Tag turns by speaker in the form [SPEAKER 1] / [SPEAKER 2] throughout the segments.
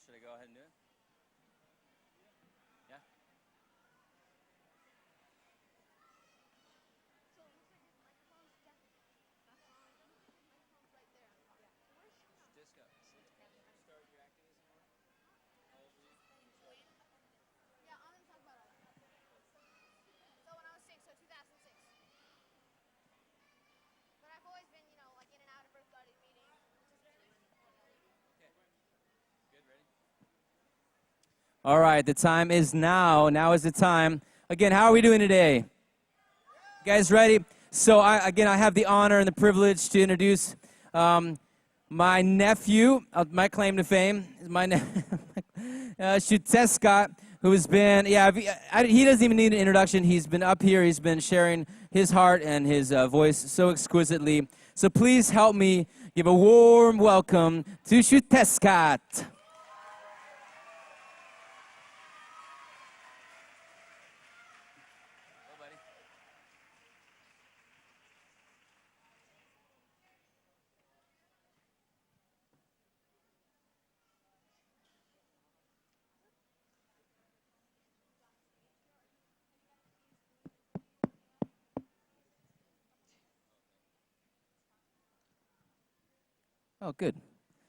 [SPEAKER 1] should I go ahead and do it? Yeah?
[SPEAKER 2] So it looks like his microphone's microphone's right there. Yeah. Where's Sean?
[SPEAKER 1] Disco. Have you started your activism work? How old were you?
[SPEAKER 2] Yeah, I'm gonna talk about all that. So when I was 6, so 2006. But I've always been, you know, like in and out of Earth Guardian meetings, which is really
[SPEAKER 1] Okay. Good, ready? All right, the time is now. Now is the time. Again, how are we doing today? You guys ready? So, I have the honor and the privilege to introduce my nephew, my claim to fame, is my Xiuhtezcatel, who has been, he doesn't even need an introduction. He's been up here. He's been sharing his heart and his voice so exquisitely. So please help me give a warm welcome to Xiuhtezcatel. Oh, good.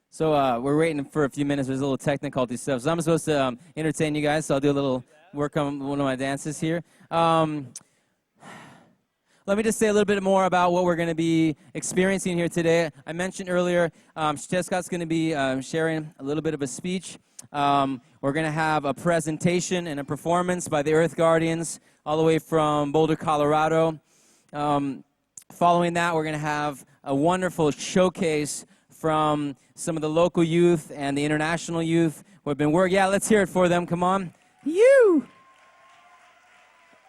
[SPEAKER 1] So we're waiting for a few minutes. There's a little technical stuff. So I'm supposed to entertain you guys, so I'll do a little work on one of my dances here. Let me just say a little bit more about what we're going to be experiencing here today. I mentioned earlier, Xiuhtezcatel's going to be sharing a little bit of a speech. We're going to have a presentation and a performance by the Earth Guardians all the way from Boulder, Colorado. Following that, we're going to have a wonderful showcase from some of the local youth and the international youth who have been working. Yeah, let's hear it for them. Come on. You!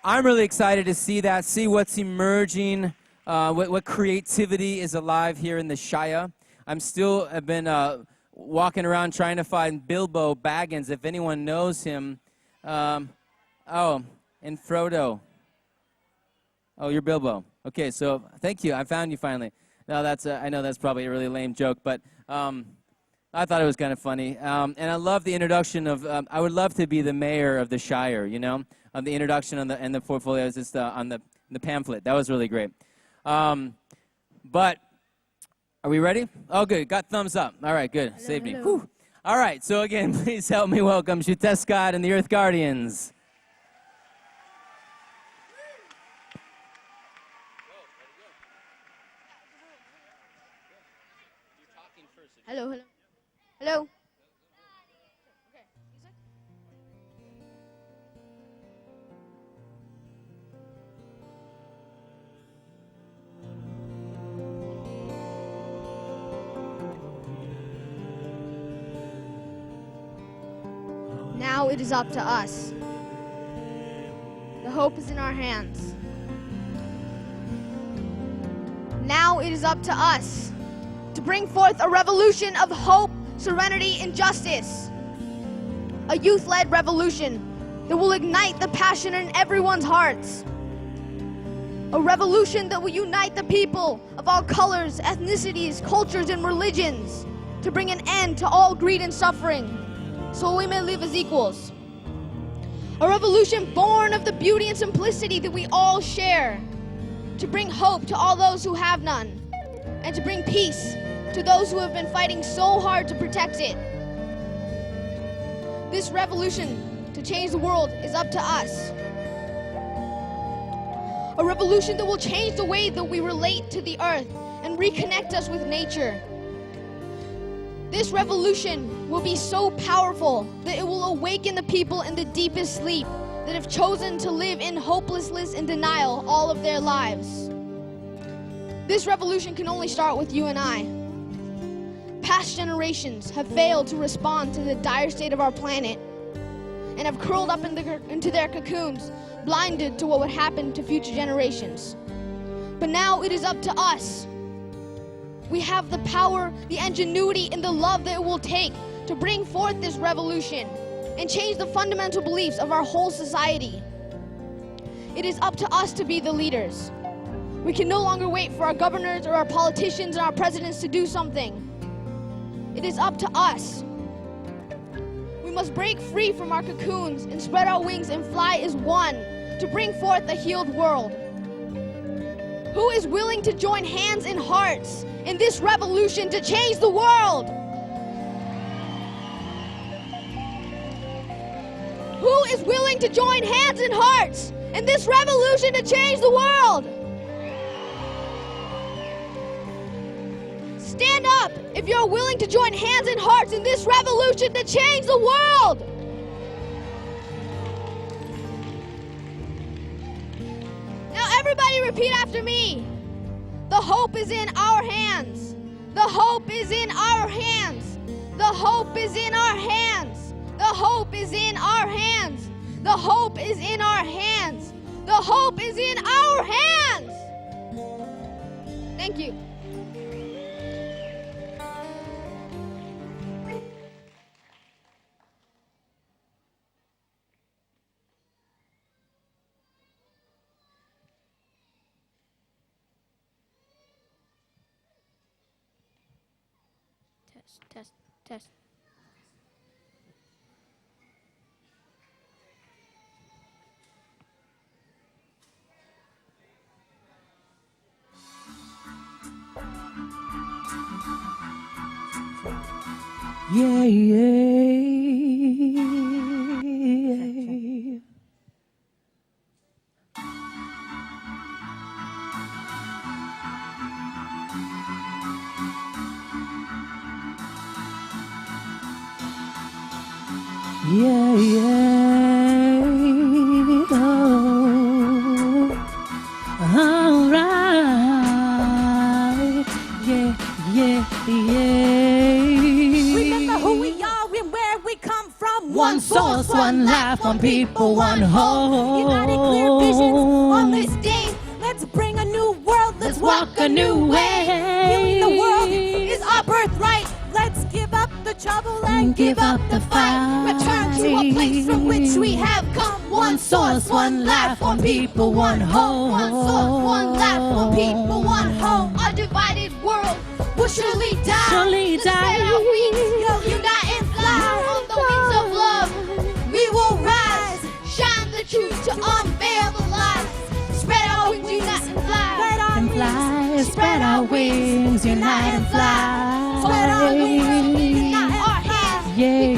[SPEAKER 1] I'm really excited to see that, see what's emerging, what creativity is alive here in the Shire. I've been walking around trying to find Bilbo Baggins, if anyone knows him. And Frodo. Oh, you're Bilbo. Okay, so thank you. I found you finally. No, I know that's probably a really lame joke, but I thought it was kind of funny. And I love the introduction of, I would love to be the mayor of the Shire, you know? The introduction and the portfolio is just on the pamphlet. That was really great. But are we ready? Oh, good. Got thumbs up. All right, good.
[SPEAKER 2] Hello,
[SPEAKER 1] Saved me.
[SPEAKER 2] hello.
[SPEAKER 1] Whew. All right, so again, please help me welcome Xiuhtezcatel and the Earth Guardians.
[SPEAKER 2] Hello, hello. Hello. Okay, music. Now it is up to us. The hope is in our hands. Now it is up to us to bring forth a revolution of hope, serenity, and justice. A youth-led revolution that will ignite the passion in everyone's hearts. A revolution that will unite the people of all colors, ethnicities, cultures, and religions to bring an end to all greed and suffering so we may live as equals. A revolution born of the beauty and simplicity that we all share, to bring hope to all those who have none, and to bring peace to those who have been fighting so hard to protect it. This revolution to change the world is up to us. A revolution that will change the way that we relate to the earth and reconnect us with nature. This revolution will be so powerful that it will awaken the people in the deepest sleep that have chosen to live in hopelessness and denial all of their lives. This revolution can only start with you and I. Past generations have failed to respond to the dire state of our planet and have curled up into their cocoons, blinded to what would happen to future generations. But now it is up to us. We have the power, the ingenuity, and the love that it will take to bring forth this revolution and change the fundamental beliefs of our whole society. It is up to us to be the leaders. We can no longer wait for our governors or our politicians and our presidents to do something. It is up to us. must break free from our cocoons and spread our wings and fly as one to bring forth a healed world. Who is willing to join hands and hearts in this revolution to change the world? Who is willing to join hands and hearts in this revolution to change the world? Stand up if you're willing to join hands and hearts in this revolution to change the world. Now everybody repeat after me. The hope is in our hands. The hope is in our hands. The hope is in our hands. The hope is in our hands. The hope is in our hands. The hope is in our hands. Thank you. Test.
[SPEAKER 3] Yeah, yeah. Yeah, yeah. Oh, all right. Yeah, yeah, yeah.
[SPEAKER 4] Remember who we are and where we come from.
[SPEAKER 3] One source, one life, one people, one home.
[SPEAKER 4] United clear visions on this day. Let's bring a new world. Let's walk a new way. Healing the world is our birthright. Let's give up the trouble and give up the fight. Return to a place from which we have come.
[SPEAKER 3] One source, one life, one people, one home.
[SPEAKER 2] One source, one life, one people, one home. Our divided world will surely die.
[SPEAKER 3] Surely
[SPEAKER 2] Let's spread our wings, unite and fly. On the wings of love, we will rise. Shine the truth to unveil the lies. Spread our wings, unite and fly.
[SPEAKER 3] And fly, spread our wings, unite and fly.
[SPEAKER 2] Spread our wings, unite our hands.
[SPEAKER 3] Yeah,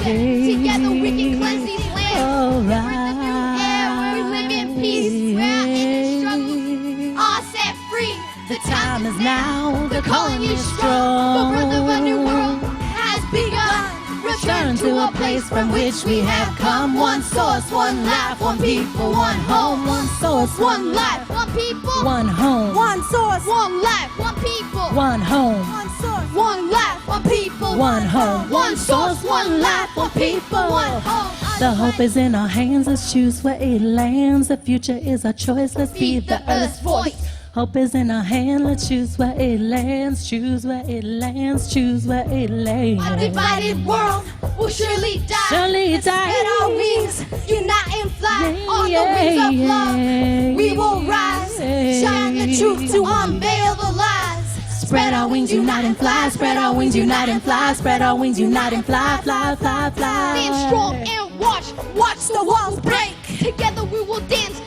[SPEAKER 2] Together we can cleanse these lands.
[SPEAKER 3] all
[SPEAKER 2] Breathe
[SPEAKER 3] right.
[SPEAKER 2] the new air where we live in peace. Where our endless struggles are set free.
[SPEAKER 3] The time is now,
[SPEAKER 2] The calling is strong. The birth of a new world has begun.
[SPEAKER 3] Return to a place from which we have come. One source, one life, one people, one home. One source,
[SPEAKER 2] One life, one people.
[SPEAKER 3] one home.
[SPEAKER 4] One source.
[SPEAKER 2] One life, one people.
[SPEAKER 3] One home.
[SPEAKER 4] One source.
[SPEAKER 2] One life, one people.
[SPEAKER 3] One home.
[SPEAKER 2] One source, one life, one people. One home.
[SPEAKER 3] The hope is in our hands. Let's choose where it lands. The future is our choice. Let's feed the earth's voice. Hope is in our hand. Let's choose where it lands. Choose where it lands. Choose where it lands.
[SPEAKER 2] Our divided world will surely die.
[SPEAKER 3] Surely
[SPEAKER 2] Let's
[SPEAKER 3] die.
[SPEAKER 2] spread our wings, unite and fly.
[SPEAKER 3] Yeah,
[SPEAKER 2] On the
[SPEAKER 3] yeah,
[SPEAKER 2] wings of
[SPEAKER 3] yeah.
[SPEAKER 2] love, we will rise. Shine the truth to unveil the lies.
[SPEAKER 3] Spread our wings, unite and fly. Spread our wings, unite and fly. Spread our wings, unite and fly, fly, fly, fly.
[SPEAKER 2] Stand strong and watch the walls break. Together we will dance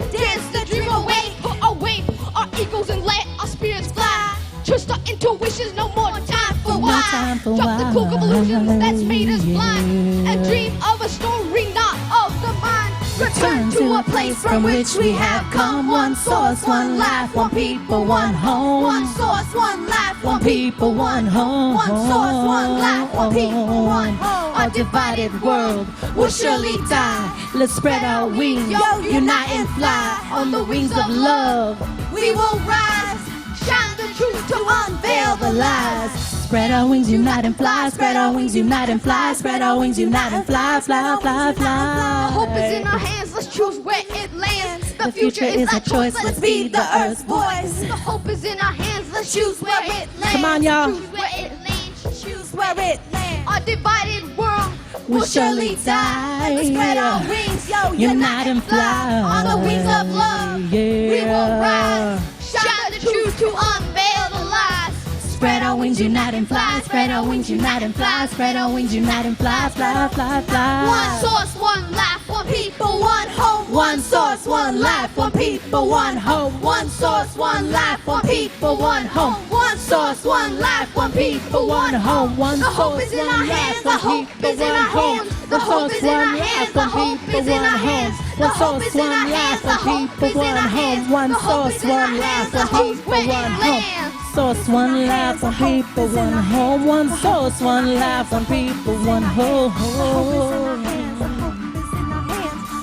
[SPEAKER 2] the dream away. Put away our egos and let our spirits fly. Trust our intuitions, no more time for
[SPEAKER 3] No
[SPEAKER 2] why.
[SPEAKER 3] time for
[SPEAKER 2] Drop the
[SPEAKER 3] why.
[SPEAKER 2] cool illusions that's made us blind.
[SPEAKER 3] Yeah.
[SPEAKER 2] And dream of a story not of the mind. Return to a place from which we have come.
[SPEAKER 3] One source, one life, one people, one home.
[SPEAKER 2] One source, one life,
[SPEAKER 3] One people, one home.
[SPEAKER 2] One source, one life, one people, one home.
[SPEAKER 3] Our divided world will surely die. Let's spread our wings, unite and fly. On the wings of love,
[SPEAKER 2] We will rise. Shine the truth to unveil the lies.
[SPEAKER 3] spread our wings, unite and fly. Spread our wings, unite and fly. Spread our wings, unite and fly, fly, fly, fly.
[SPEAKER 2] Hope is in our hands, let's choose where it lands. The future is our choice, let's feed the earth's voice. The hope is in our hands, let's choose where it lands.
[SPEAKER 3] Come on, y'all.
[SPEAKER 2] Choose where it lands.
[SPEAKER 4] Choose where it lands.
[SPEAKER 2] Our divided world
[SPEAKER 3] We'll surely die.
[SPEAKER 2] Let's spread our wings,
[SPEAKER 3] Unite and fly.
[SPEAKER 2] On the wings of love, we will
[SPEAKER 3] Yeah.
[SPEAKER 2] rise. Shine the truth to unveil the lies.
[SPEAKER 3] Spread our wings, unite and fly. Spread our wings, unite and fly. Spread our wings, unite and fly, fly, fly, fly.
[SPEAKER 2] One source, one life, one people, one home.
[SPEAKER 3] One source, one life, one people, one home. One source, one life, one people, one home. One source, one life, one people, one home. One
[SPEAKER 2] The hope
[SPEAKER 3] source,
[SPEAKER 2] is in
[SPEAKER 3] one
[SPEAKER 2] our
[SPEAKER 3] life,
[SPEAKER 2] hands. The
[SPEAKER 3] one
[SPEAKER 2] hope
[SPEAKER 3] people,
[SPEAKER 2] is in
[SPEAKER 3] one
[SPEAKER 2] our
[SPEAKER 3] home.
[SPEAKER 2] hands. The hope is in our hands. The hope is in our hands. The hope is in our hands. The hope is in our hands.
[SPEAKER 3] One
[SPEAKER 2] The hope
[SPEAKER 3] source,
[SPEAKER 2] is in our
[SPEAKER 3] one life,
[SPEAKER 2] hands. The
[SPEAKER 3] one
[SPEAKER 2] hope
[SPEAKER 3] people,
[SPEAKER 2] is in
[SPEAKER 3] one
[SPEAKER 2] our
[SPEAKER 3] home.
[SPEAKER 2] hands.
[SPEAKER 3] Source, one life, one people, one home. One source, one life, one people, one home.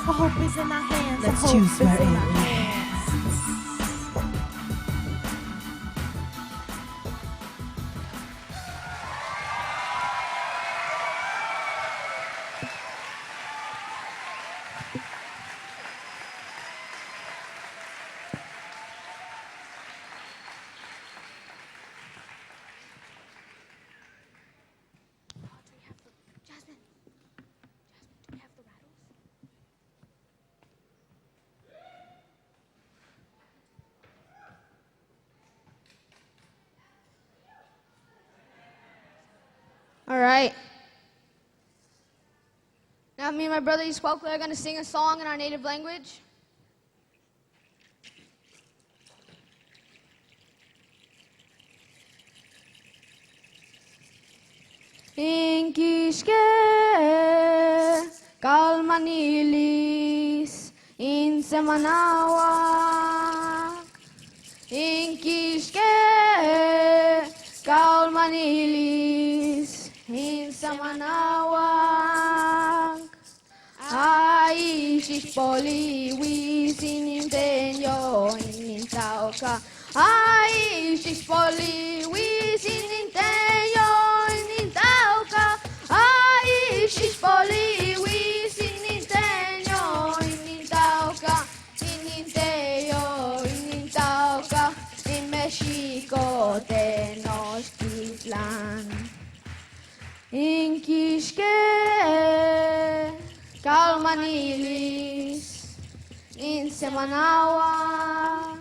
[SPEAKER 4] Hope is in our hands.
[SPEAKER 3] Let's choose where it lands.
[SPEAKER 2] Jasmine, do we have the rattles? All right. Now me and my brother Xiuhtezcatel are going to sing a song in our native language. Inkiske kalmanilis in semanawak. Inkiske kalmanilis in semanawak. Ai shishpoli wisin intenyo in tauka. Ai shishpoli wisin intenyo in tauka. Ai shishpoli wisin intenyo in tauka. In inteyo in tauka. In Mexico Tenochtitlan. In Quisque Calmanilis, in Semanawa,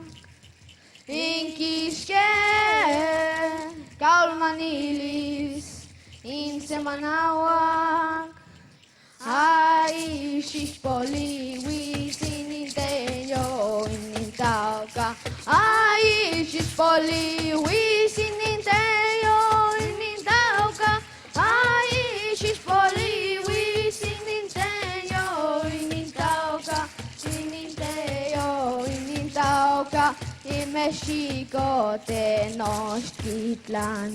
[SPEAKER 2] in Quisque Calmanilis, in Semanawa, ai Shishpoli, we sin inteyo in Tauca, ai Shishpoli, we sin inteyo in Tauca, ai Shishpoli, we sin inteyo in Tauca, in Tauca, in Mexico Tenochtitlan.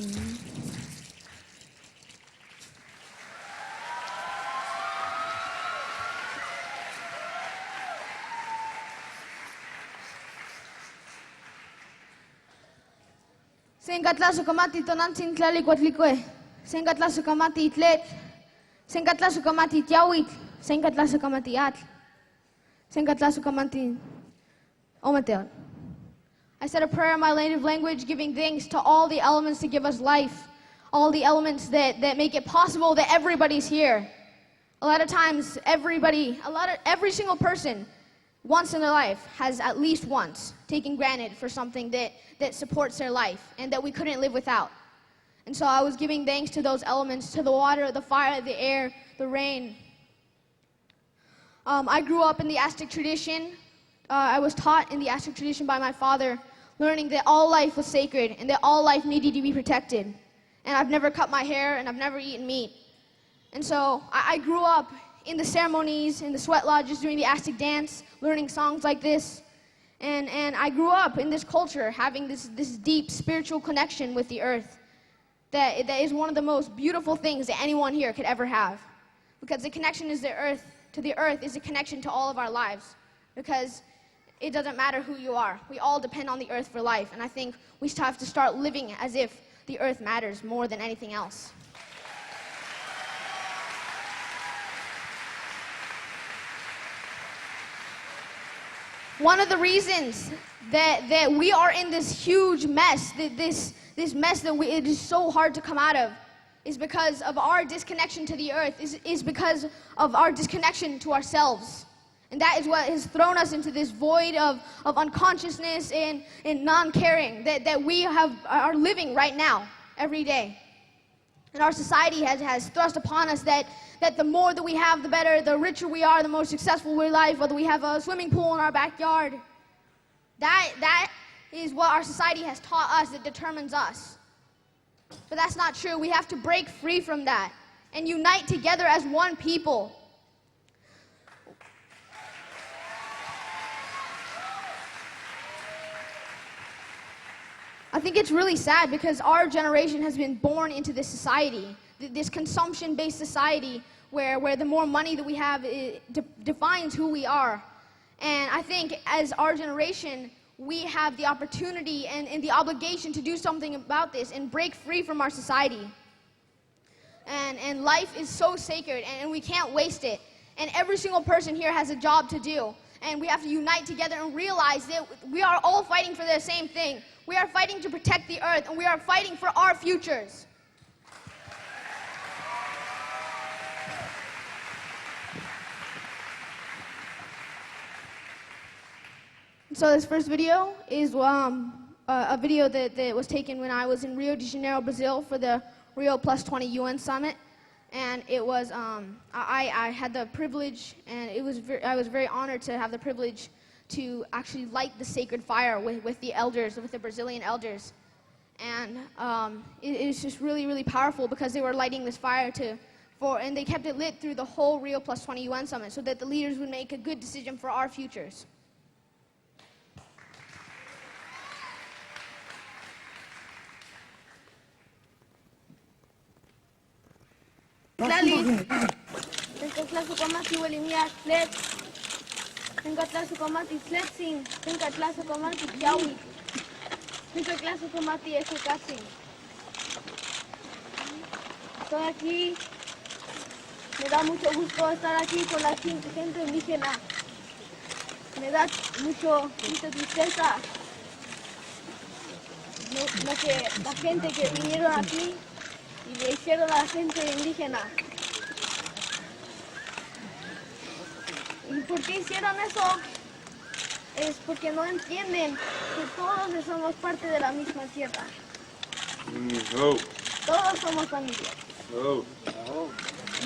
[SPEAKER 2] Sencatla sukamati tonantzin tlalikuatlikue. Sencatla sukamati itlet. Sencatla sukamati tiawitl. Sencatla sukamati atl. Sencatla sukamati ometeon. I said a prayer in my native language, giving thanks to all the elements to give us life, all the elements that make it possible that everybody's here. A lot of times, every single person, once in their life, has at least once taken granted for something that supports their life and that we couldn't live without. And so I was giving thanks to those elements, to the water, the fire, the air, the rain. I grew up in the Aztec tradition. I was taught in the Aztec tradition by my father, learning that all life was sacred and that all life needed to be protected. And I've never cut my hair and I've never eaten meat. And so I grew up in the ceremonies, in the sweat lodges, doing the Aztec dance, learning songs like this. And I grew up in this culture, having this deep spiritual connection with the earth that is one of the most beautiful things that anyone here could ever have. Because the connection to the earth is a connection to all of our lives. Because it doesn't matter who you are. We all depend on the earth for life. And I think we have to start living as if the earth matters more than anything else. One of the reasons that we are in this huge mess, this mess that it is so hard to come out of, is because of our disconnection to the earth, is because of our disconnection to ourselves. And that is what has thrown us into this void of unconsciousness and non-caring that we are living right now, every day. And our society has thrust upon us that the more that we have, the better, the richer we are, the more successful we're in life, whether we have a swimming pool in our backyard. That is what our society has taught us that determines us. But that's not true. We have to break free from that and unite together as one people. I think it's really sad because our generation has been born into this society, this consumption-based society where the more money that we have defines who we are. And I think as our generation, we have the opportunity and the obligation to do something about this and break free from our society. And life is so sacred and we can't waste it. And every single person here has a job to do. And we have to unite together and realize that we are all fighting for the same thing. We are fighting to protect the earth, and we are fighting for our futures. So this first video is a video that was taken when I was in Rio de Janeiro, Brazil for the Rio Plus 20 UN Summit. And it was, I had the privilege, and I was very honored to have the privilege to actually light the sacred fire with the elders, with the Brazilian elders. And it was just really, really powerful because they were lighting this fire and they kept it lit through the whole Rio Plus 20 UN Summit so that the leaders would make a good decision for our futures.
[SPEAKER 5] Estoy aquí, me da mucho gusto estar aquí con la gente indígena. Me da mucha tristeza lo que la gente que vinieron aquí y le hicieron a la gente indígena. ¿Y por qué hicieron eso? Es porque no entienden que todos somos parte de la misma tierra.
[SPEAKER 6] No.
[SPEAKER 5] Todos somos familia.
[SPEAKER 6] No.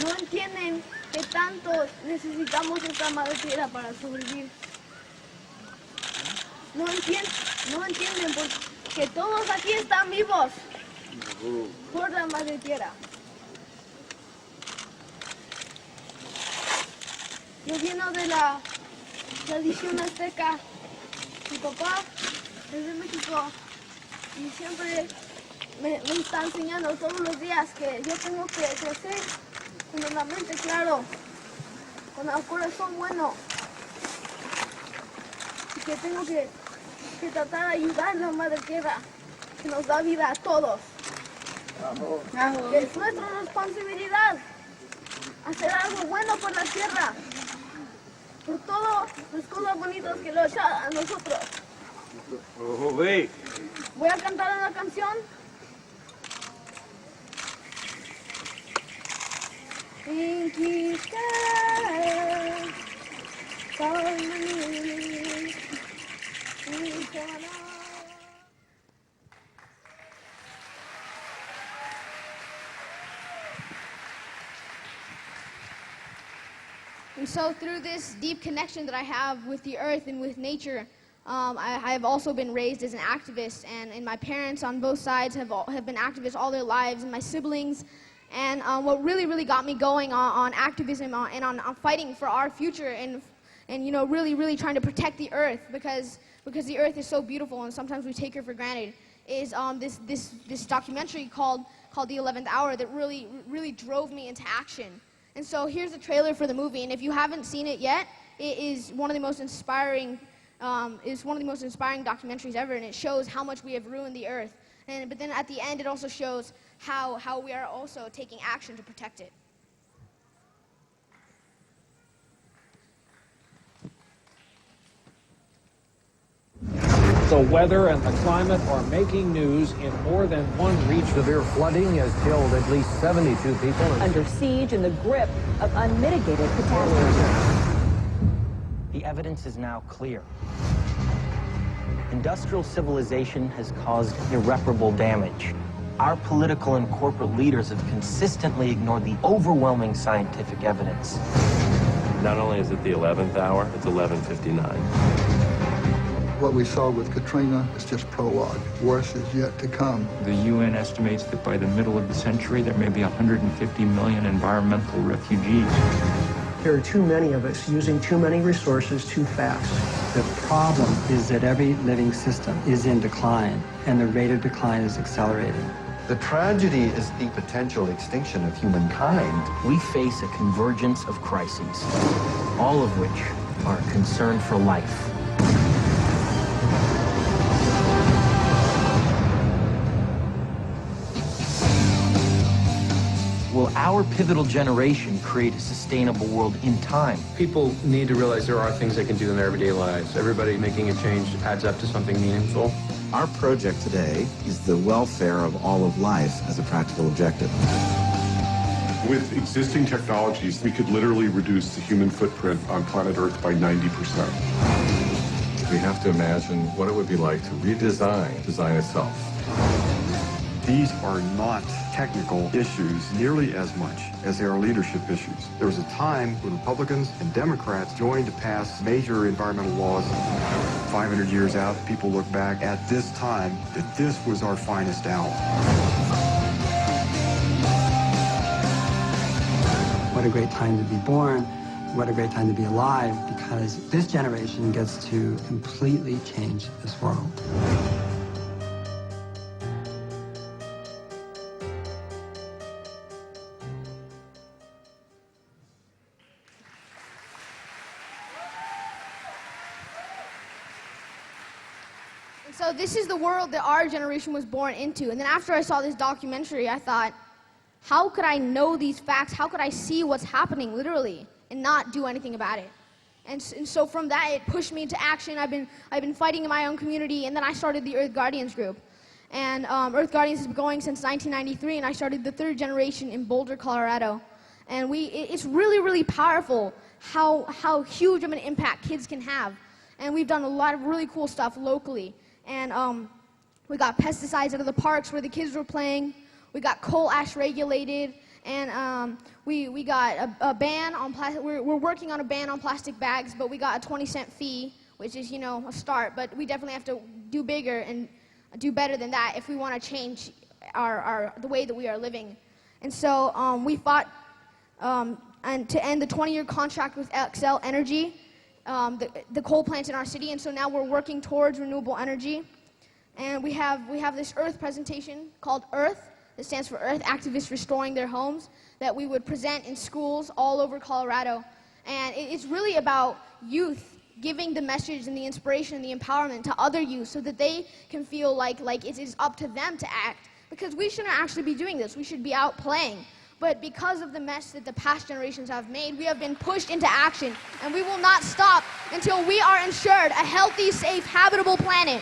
[SPEAKER 5] No entienden que tanto necesitamos esta madre tierra para sobrevivir. No entienden porque todos aquí están vivos por la madre tierra. Yo vino de la tradición azteca. Mi papá es de México y siempre me está enseñando todos los días que yo tengo que crecer con la mente claro, con el corazón bueno y que tengo que tratar de ayudar a la madre tierra que nos da vida a todos. Que es nuestra responsabilidad hacer algo bueno por la tierra, por todas las cosas bonitas que lo echan a nosotros. Voy a cantar una canción.
[SPEAKER 2] And so through this deep connection that I have with the earth and with nature, I have also been raised as an activist, and my parents on both sides have been activists all their lives, and my siblings. And what really, really got me going on activism and on fighting for our future and you know, really, really trying to protect the earth because the earth is so beautiful and sometimes we take her for granted, is this documentary called The 11th Hour that really, really drove me into action. And so here's the trailer for the movie, and if you haven't seen it yet, it is one of the most inspiring documentaries ever, and it shows how much we have ruined the earth. But then at the end, it also shows how we are also taking action to protect it.
[SPEAKER 7] The weather and the climate are making news in more than one region.
[SPEAKER 8] Severe flooding has killed at least 72 people.
[SPEAKER 9] Under siege in the grip of unmitigated catastrophe. The evidence is now clear. Industrial civilization has caused irreparable damage. Our political and corporate leaders have consistently ignored the overwhelming scientific evidence.
[SPEAKER 10] Not only is it the 11th hour, it's 11:59.
[SPEAKER 11] What we saw with Katrina is just prologue. Worse is yet to come.
[SPEAKER 12] The UN estimates that by the middle of the century, there may be 150 million environmental refugees.
[SPEAKER 13] There are too many of us using too many resources too fast.
[SPEAKER 14] The problem is that every living system is in decline, and the rate of decline is accelerating.
[SPEAKER 15] The tragedy is the potential extinction of humankind.
[SPEAKER 9] We face a convergence of crises, all of which are a concern for life. Will our pivotal generation create a sustainable world in time?
[SPEAKER 16] People need to realize there are things they can do in their everyday lives. Everybody making a change adds up to something meaningful.
[SPEAKER 17] Our project today is the welfare of all of life as a practical objective.
[SPEAKER 18] With existing technologies, we could literally reduce the human footprint on planet Earth by 90%.
[SPEAKER 19] We have to imagine what it would be like to redesign design itself.
[SPEAKER 20] These are not technical issues nearly as much as they are leadership issues. There was a time when Republicans and Democrats joined to pass major environmental laws. 500 years out, people look back at this time that this was our finest hour.
[SPEAKER 14] What a great time to be born. What a great time to be alive, because this generation gets to completely change this world.
[SPEAKER 2] So this is the world that our generation was born into. And then after I saw this documentary, I thought, how could I know these facts? How could I see what's happening, literally, and not do anything about it? And so from that, it pushed me into action. I've been fighting in my own community, and then I started the Earth Guardians group. And Earth Guardians has been going since 1993, and I started the 3rd generation in Boulder, Colorado. And it's really, really powerful how huge of an impact kids can have. And we've done a lot of really cool stuff locally. And we got pesticides out of the parks where the kids were playing. We got coal ash regulated. And we got a ban on plastic. We're working on a ban on plastic bags, but we got a 20-cent fee, which is, a start. But we definitely have to do bigger and do better than that if we want to change the way that we are living. And so we fought and to end the 20-year contract with Xcel Energy, the coal plants in our city, and so now we're working towards renewable energy. And we have this Earth presentation called Earth, that stands for Earth Activists Restoring Their Homes, that we would present in schools all over Colorado. And it's really about youth giving the message and the inspiration and the empowerment to other youth so that they can feel like it is up to them to act. Because we shouldn't actually be doing this. We should be out playing. But because of the mess that the past generations have made, we have been pushed into action, and we will not stop until we are ensured a healthy, safe, habitable planet.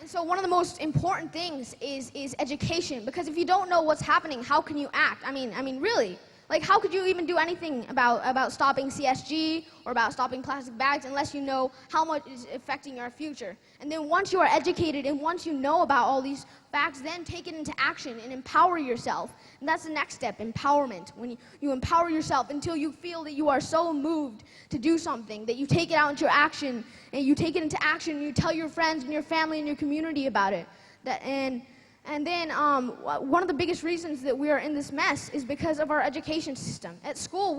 [SPEAKER 2] And so one of the most important things is education, because if you don't know what's happening, how can you act? I mean, really. Like, how could you even do anything about stopping CSG or about stopping plastic bags unless you know how much is affecting our future? And then once you are educated and once you know about all these facts, then take it into action and empower yourself. And that's the next step, empowerment. When you empower yourself until you feel that you are so moved to do something, that you take it out into action, and you take it into action, and you tell your friends and your family and your community about it. And then one of the biggest reasons that we are in this mess is because of our education system. At school,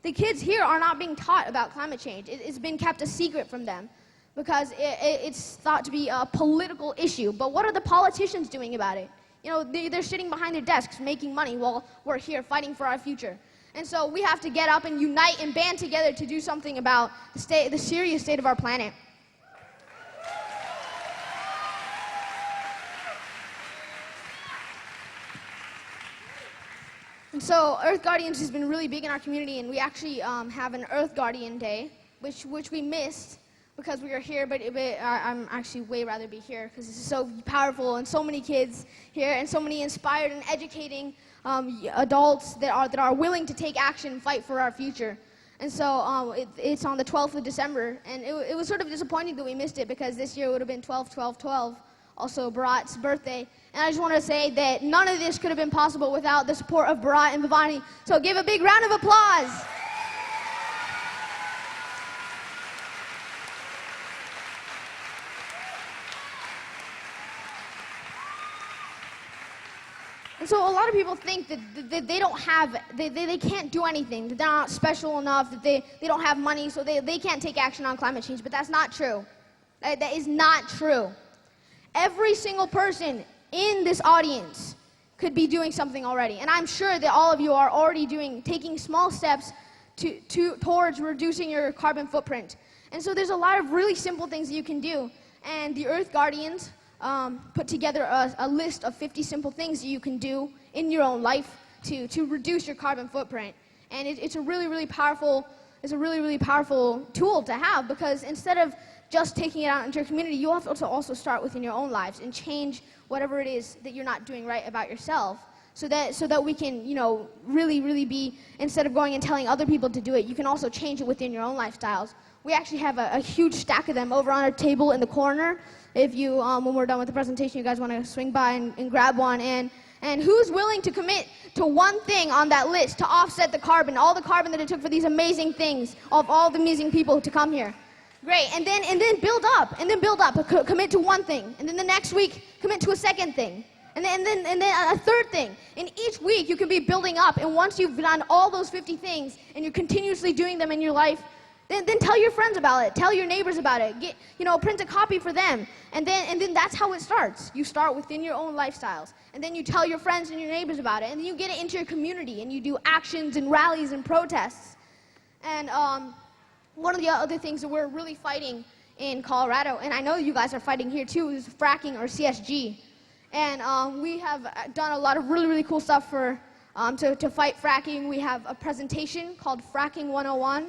[SPEAKER 2] the kids here are not being taught about climate change. It's been kept a secret from them because it's thought to be a political issue. But what are the politicians doing about it? They're sitting behind their desks making money while we're here fighting for our future. And so we have to get up and unite and band together to do something about the serious state of our planet. And so Earth Guardians has been really big in our community, and we actually have an Earth Guardian Day, which we missed because we are here, but I'm actually way rather be here because this is so powerful and so many kids here and so many inspired and educating adults that are willing to take action and fight for our future. And so it's on the 12th of December, and it was sort of disappointing that we missed it because this year it would have been 12/12/12, also Bharat's birthday. And I just want to say that none of this could have been possible without the support of Bharat and Bhavani. So give a big round of applause. And so a lot of people think that they don't have, they can't do anything, that they're not special enough, that they don't have money, so they can't take action on climate change. But that's not true. That is not true. Every single person in this audience could be doing something already. And I'm sure that all of you are already taking small steps towards reducing your carbon footprint. And so there's a lot of really simple things that you can do. And the Earth Guardians put together a list of 50 simple things that you can do in your own life to reduce your carbon footprint. And it's a really powerful tool to have, because instead of just taking it out into your community, you have to also start within your own lives and change whatever it is that you're not doing right about yourself, so that we can, really be, instead of going and telling other people to do it, you can also change it within your own lifestyles. We actually have a huge stack of them over on our table in the corner. If you, when we're done with the presentation, you guys want to swing by and grab one. And who's willing to commit to one thing on that list to offset the carbon, all the carbon that it took for these amazing things, of all the amazing people to come here? Great. And then build up, commit to one thing. And then the next week, commit to a second thing. And then a third thing. And each week, you can be building up. And once you've done all those 50 things, and you're continuously doing them in your life, then tell your friends about it. Tell your neighbors about it. Print a copy for them. And then that's how it starts. You start within your own lifestyles. And then you tell your friends and your neighbors about it. And then you get it into your community. And you do actions and rallies and protests. And one of the other things that we're really fighting in Colorado, and I know you guys are fighting here too, is fracking, or CSG. And we have done a lot of really cool stuff to fight fracking. We have a presentation called Fracking 101.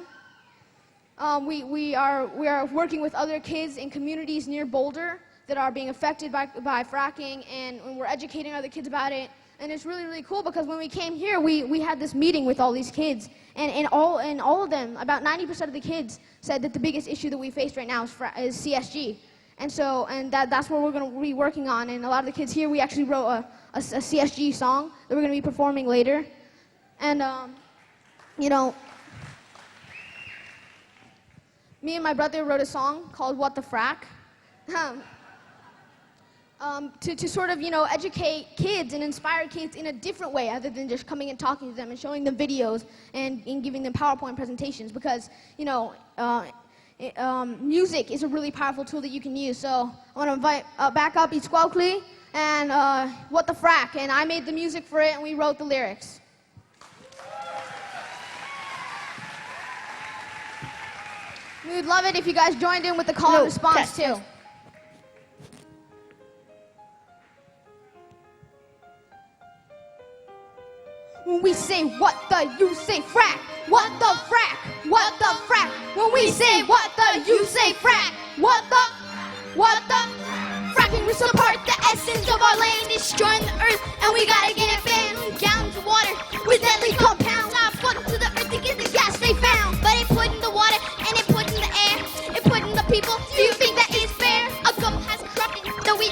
[SPEAKER 2] We are working with other kids in communities near Boulder that are being affected by fracking, and we're educating other kids about it. And it's really cool, because when we came here, we had this meeting with all these kids, and all of them, about 90% of the kids, said that the biggest issue that we face right now is CSG. And so, that's what we're going to be working on. And a lot of the kids here, we actually wrote a CSG song that we're going to be performing later. And me and my brother wrote a song called What the Frack, to sort of, educate kids and inspire kids in a different way, other than just coming and talking to them and showing them videos and giving them PowerPoint presentations, because, music is a really powerful tool that you can use. So I want to invite back up Xiuhtezcatel and What the Frack, and I made the music for it, and we wrote the lyrics. We would love it if you guys joined in with the call and response too. When we say what the, you say frack. What the frack? What the frack? When we say what the, you say frack. What the? Fracking rips apart the essence of our land, destroying the earth, and we gotta get it banned. Gallons of water with deadly compounds, not put to the earth to get the gas they found. But it put in the water and it put in the air. It put in the people. Do you think that is fair? A government has corrupted the we.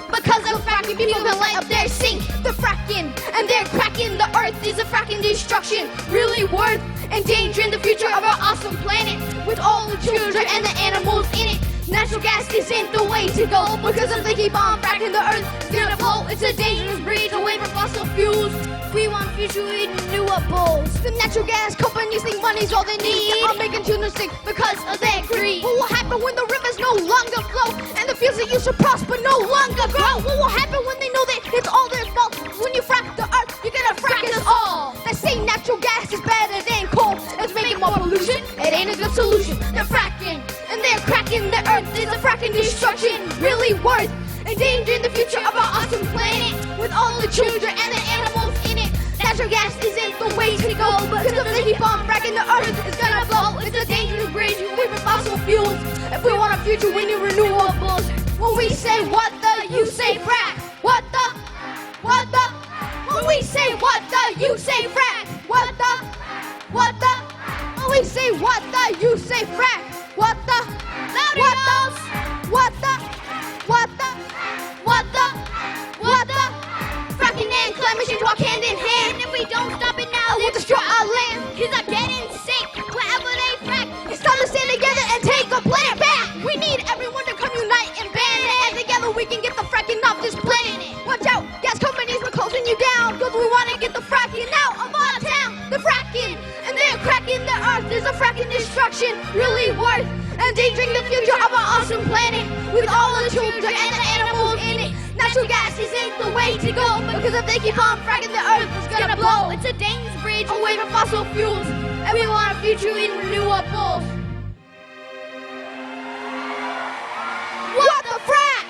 [SPEAKER 2] Because of fracking, people can light up their sink. They're fracking and they're cracking. The earth is a fracking destruction. Really worth endangering the future of our awesome planet, with all the children and the animals in it. Natural gas isn't the way to go, because if they keep on fracking, the earth is gonna blow. It's a dangerous breed away from fossil fuels. We want future renewables. The natural gas companies think money's all they need. Are making tuna stick because of their greed. What will happen when the rivers no longer flow, and the fields that used to prosper no longer grow? What will happen when they know that it's all their fault? When you frack the earth, you're gonna frack us all. They say natural gas is better than coal. It's making more pollution. It ain't a good solution. They're fracking and they're cracking. The earth is a fracking destruction. Really worth endangering the future of our awesome planet, with all the children and the animals in it. Natural gas isn't the way to go, because if they keep on fracking, the earth is gonna blow. It's a dangerous bridge, away from fossil fuels. If we want a future, we need renewables. When we say what the, you say frack. What the? When we say what the, you say frack. What the? When we say what the, you say frack. What the? What the? Fracking and climate change walk hand in hand. And if we don't stop it now, we'll destroy our land. Kids are getting sick wherever they frack. It's time to stand together and take the planet back. We need everyone to come unite and ban it. And together we can get the fracking off this planet. Watch out, gas companies are closing you down, because we want to get the fracking out of our town. The fracking, and they're cracking the earth. There's a fracking destruction really worth endangering the future of our awesome planet, with all the children and the animals in it. Natural gas isn't the way to go, because if they keep on fracking, the earth is gonna blow. It's a dangerous bridge away from fossil fuels, and we want a future in renewables. What the frack?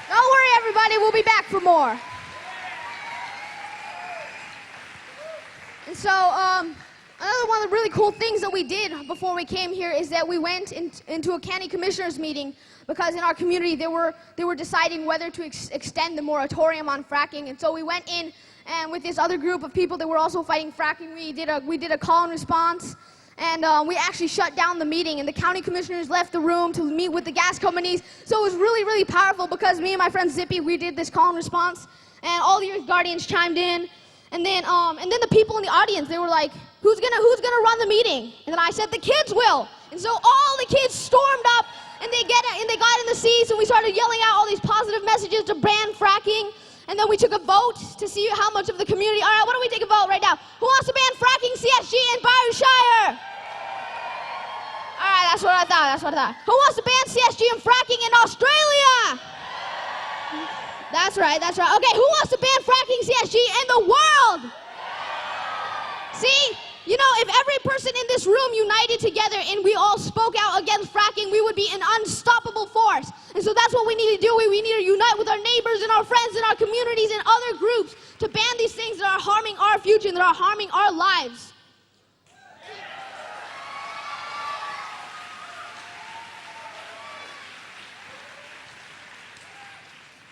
[SPEAKER 2] Don't worry, everybody, we'll be back for more. And so, another one of the really cool things that we did before we came here is that we went into a county commissioners meeting, because in our community they were deciding whether to extend the moratorium on fracking. And so we went in, and with this other group of people that were also fighting fracking, we did a call and response. And we actually shut down the meeting, and the county commissioners left the room to meet with the gas companies. So it was really, really powerful, because me and my friend Zippy, we did this call and response, and all the Earth Guardians chimed in. And then the people in the audience, they were like, who's gonna run the meeting? And then I said, the kids will. And so all the kids stormed up, and they got in the seats, and we started yelling out all these positive messages to ban fracking. And then we took a vote to see how much of the community. All right, why don't we take a vote right now? Who wants to ban fracking CSG in Shire? All right, that's what I thought. Who wants to ban CSG and fracking in Australia? That's right. Okay, who wants to ban fracking CSG in the world? See, you know, if every person in this room united together and we all spoke out against fracking, we would be an unstoppable force. And so that's what we need to do. We need to unite with our neighbors and our friends and our communities and other groups to ban these things that are harming our future and that are harming our lives.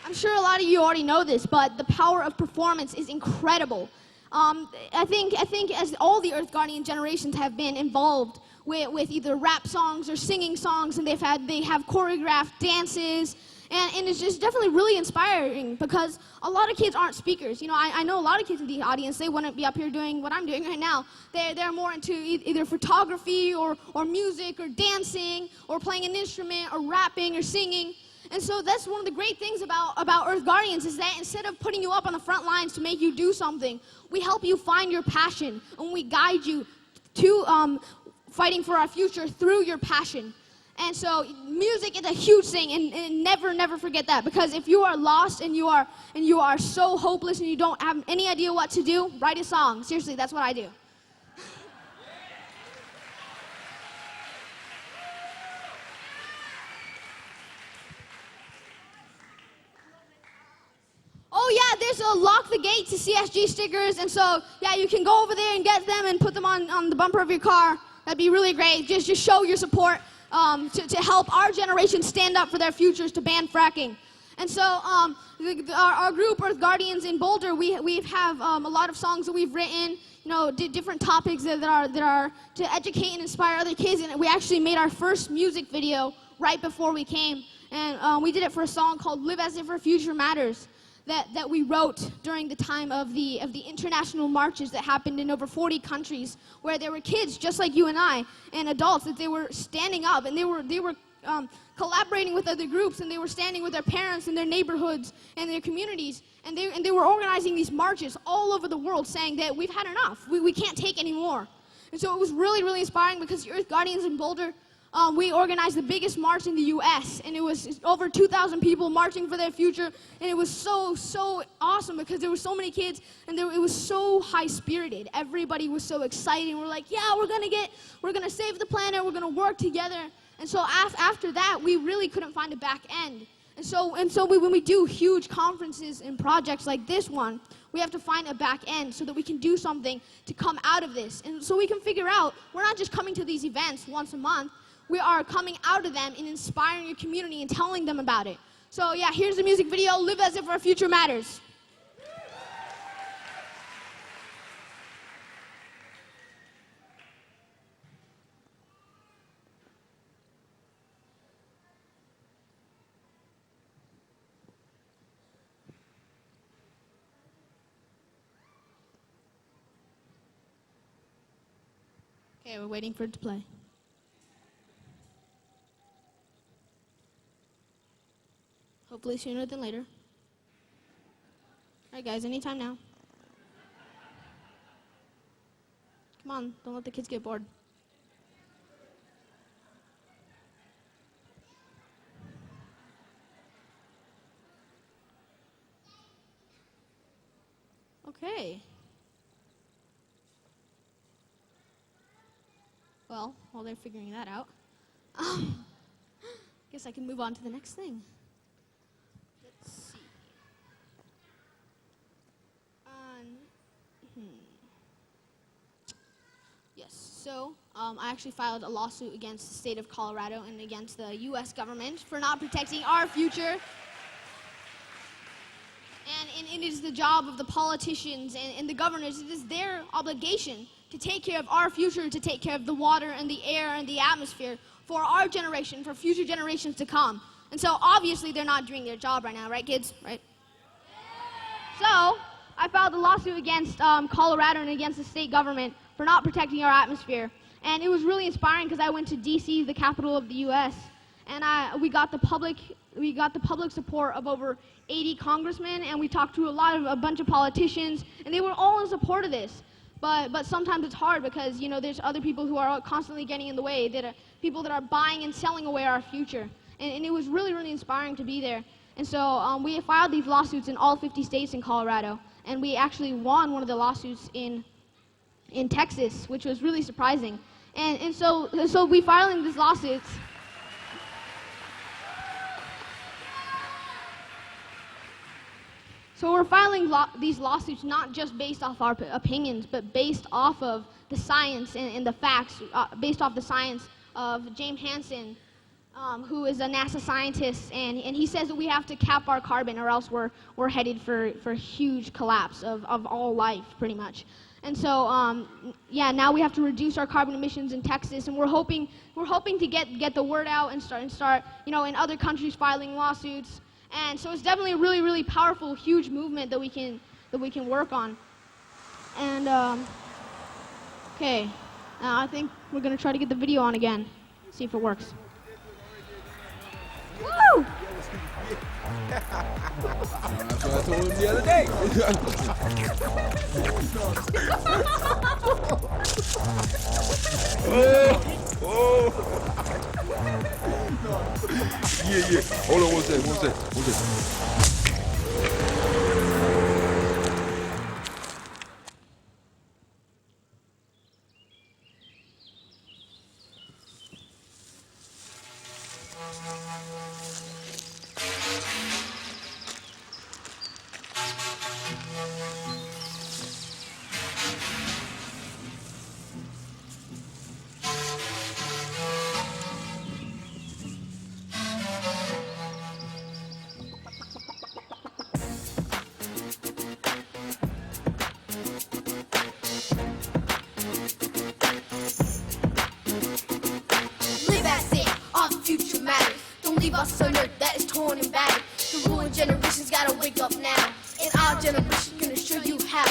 [SPEAKER 2] I'm sure a lot of you already know this, but the power of performance is incredible. I think as all the Earth Guardian generations have been involved with either rap songs or singing songs, and they have choreographed dances, and it's just definitely really inspiring, because a lot of kids aren't speakers. You know, I know a lot of kids in the audience, they wouldn't be up here doing what I'm doing right now. They're more into either photography or music or dancing or playing an instrument or rapping or singing. And so that's one of the great things about Earth Guardians, is that instead of putting you up on the front lines to make you do something, we help you find your passion, and we guide you to fighting for our future through your passion. And so music is a huge thing, and never forget that, because if you are lost and you are so hopeless and you don't have any idea what to do, write a song. Seriously, that's what I do. Oh yeah, there's a Lock the Gate to CSG stickers, and so yeah, you can go over there and get them and put them on the bumper of your car. That'd be really great. Just show your support to help our generation stand up for their futures to ban fracking. And so our group, Earth Guardians in Boulder, we have a lot of songs that we've written, you know, different topics that are to educate and inspire other kids. And we actually made our first music video right before we came, and we did it for a song called "Live as If Our Future Matters." That we wrote during the time of the international marches that happened in over 40 countries, where there were kids just like you and I, and adults, that they were standing up, and they were collaborating with other groups, and they were standing with their parents in their neighborhoods and their communities, and they were organizing these marches all over the world, saying that we've had enough, we can't take any more. And so it was really, really inspiring, because the Earth Guardians in Boulder, we organized the biggest march in the U.S., and it was over 2,000 people marching for their future, and it was so awesome because there were so many kids, and it was so high-spirited. Everybody was so excited. We're like, yeah, we're gonna save the planet, we're gonna work together. And so after that, we really couldn't find a back end. And so when we do huge conferences and projects like this one, we have to find a back end so that we can do something to come out of this. And so we can figure out, we're not just coming to these events once a month, we are coming out of them and inspiring your community and telling them about it. So yeah, here's the music video, Live As If Our Future Matters. Okay, we're waiting for it to play. Hopefully sooner than later. All right, guys, anytime now. Come on, don't let the kids get bored. Okay. Well, while they're figuring that out, guess I can move on to the next thing. Let's see. Yes, so I actually filed a lawsuit against the state of Colorado and against the U.S. government for not protecting our future. And it is the job of the politicians and the governors, it is their obligation to take care of our future, to take care of the water and the air and the atmosphere for our generation, for future generations to come. And so obviously they're not doing their job right now, right kids, right? So I filed a lawsuit against Colorado and against the state government for not protecting our atmosphere. And it was really inspiring because I went to DC, the capital of the US, and we got the public support of over 80 congressmen, and we talked to a bunch of politicians, and they were all in support of this. But sometimes it's hard because, you know, there's other people who are constantly getting in the way, that are people that are buying and selling away our future. And it was really, really inspiring to be there. And so we filed these lawsuits in all 50 states in Colorado, and we actually won one of the lawsuits in Texas, which was really surprising. And so we filing these lawsuits. So we're filing these lawsuits not just based off our opinions, but based off of the science and the facts, based off the science of James Hansen, who is a NASA scientist, and he says that we have to cap our carbon or else we're headed for a huge collapse of all life, pretty much. And so, yeah, now we have to reduce our carbon emissions in Texas, and we're hoping to get the word out and start, you know, in other countries filing lawsuits. And so it's definitely a really, really powerful, huge movement that we can work on. And okay, I think we're gonna try to get the video on again, see if it works. Woo!
[SPEAKER 6] That's what I told him the other day. Yeah. Hold on one second.
[SPEAKER 5] Leave us on earth that is torn and battered. The ruined generation's gotta wake up now, and our generation gonna show you how.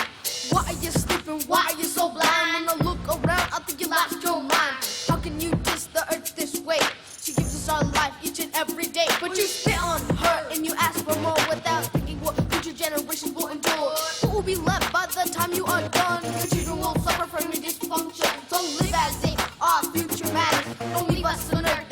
[SPEAKER 5] Why are you sleeping? Why are you so blind? When I look around, I think you lost your mind. How can you diss the earth this way? She gives us our life each and every day, but you spit on her and you ask for more without thinking what future generations will endure. Who will be left by the time you are done? Your children will suffer from your dysfunction. So live as if our future matters. Don't leave us on earth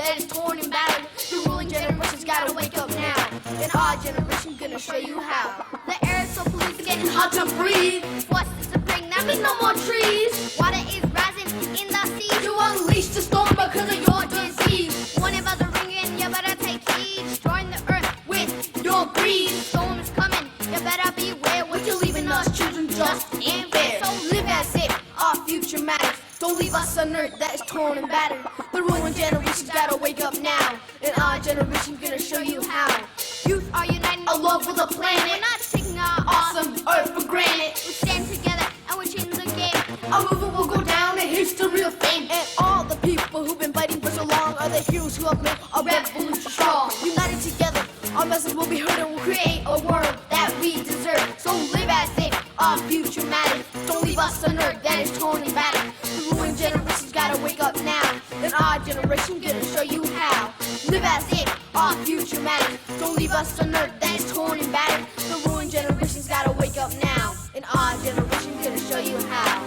[SPEAKER 5] show you how. The air is so polluted, getting hard to breathe. What's this to bring? That means no more trees. Water is rising in the sea. You unleash the storm because of your disease. Warning bells are ringing, you better take heed. Destroying the earth with your greed. Storm is coming, you better beware. What you're leaving us children just ain't fair. So live as if our future matters. Don't leave us inert that is torn and battered. The ruined generation's gotta wake up now. And our generation's gonna show you how. Youth are uniting a love for the planet. We're not taking our awesome earth for granted. We stand together and we're changing the game. Our movement will go down in history of fame. And all the people who've been fighting for so long are the heroes who have made our revolution strong. United together, our message will be heard and we'll create a world that we deserve. So live as if our future matters. Don't leave us inert that is torn and battered. The ruined generation's gotta wake up now. And our generation gonna show you how. Live as if our future matters. Don't leave us inert that is torn and battered. The ruined generation's gotta wake up now. And our generation gonna show you how.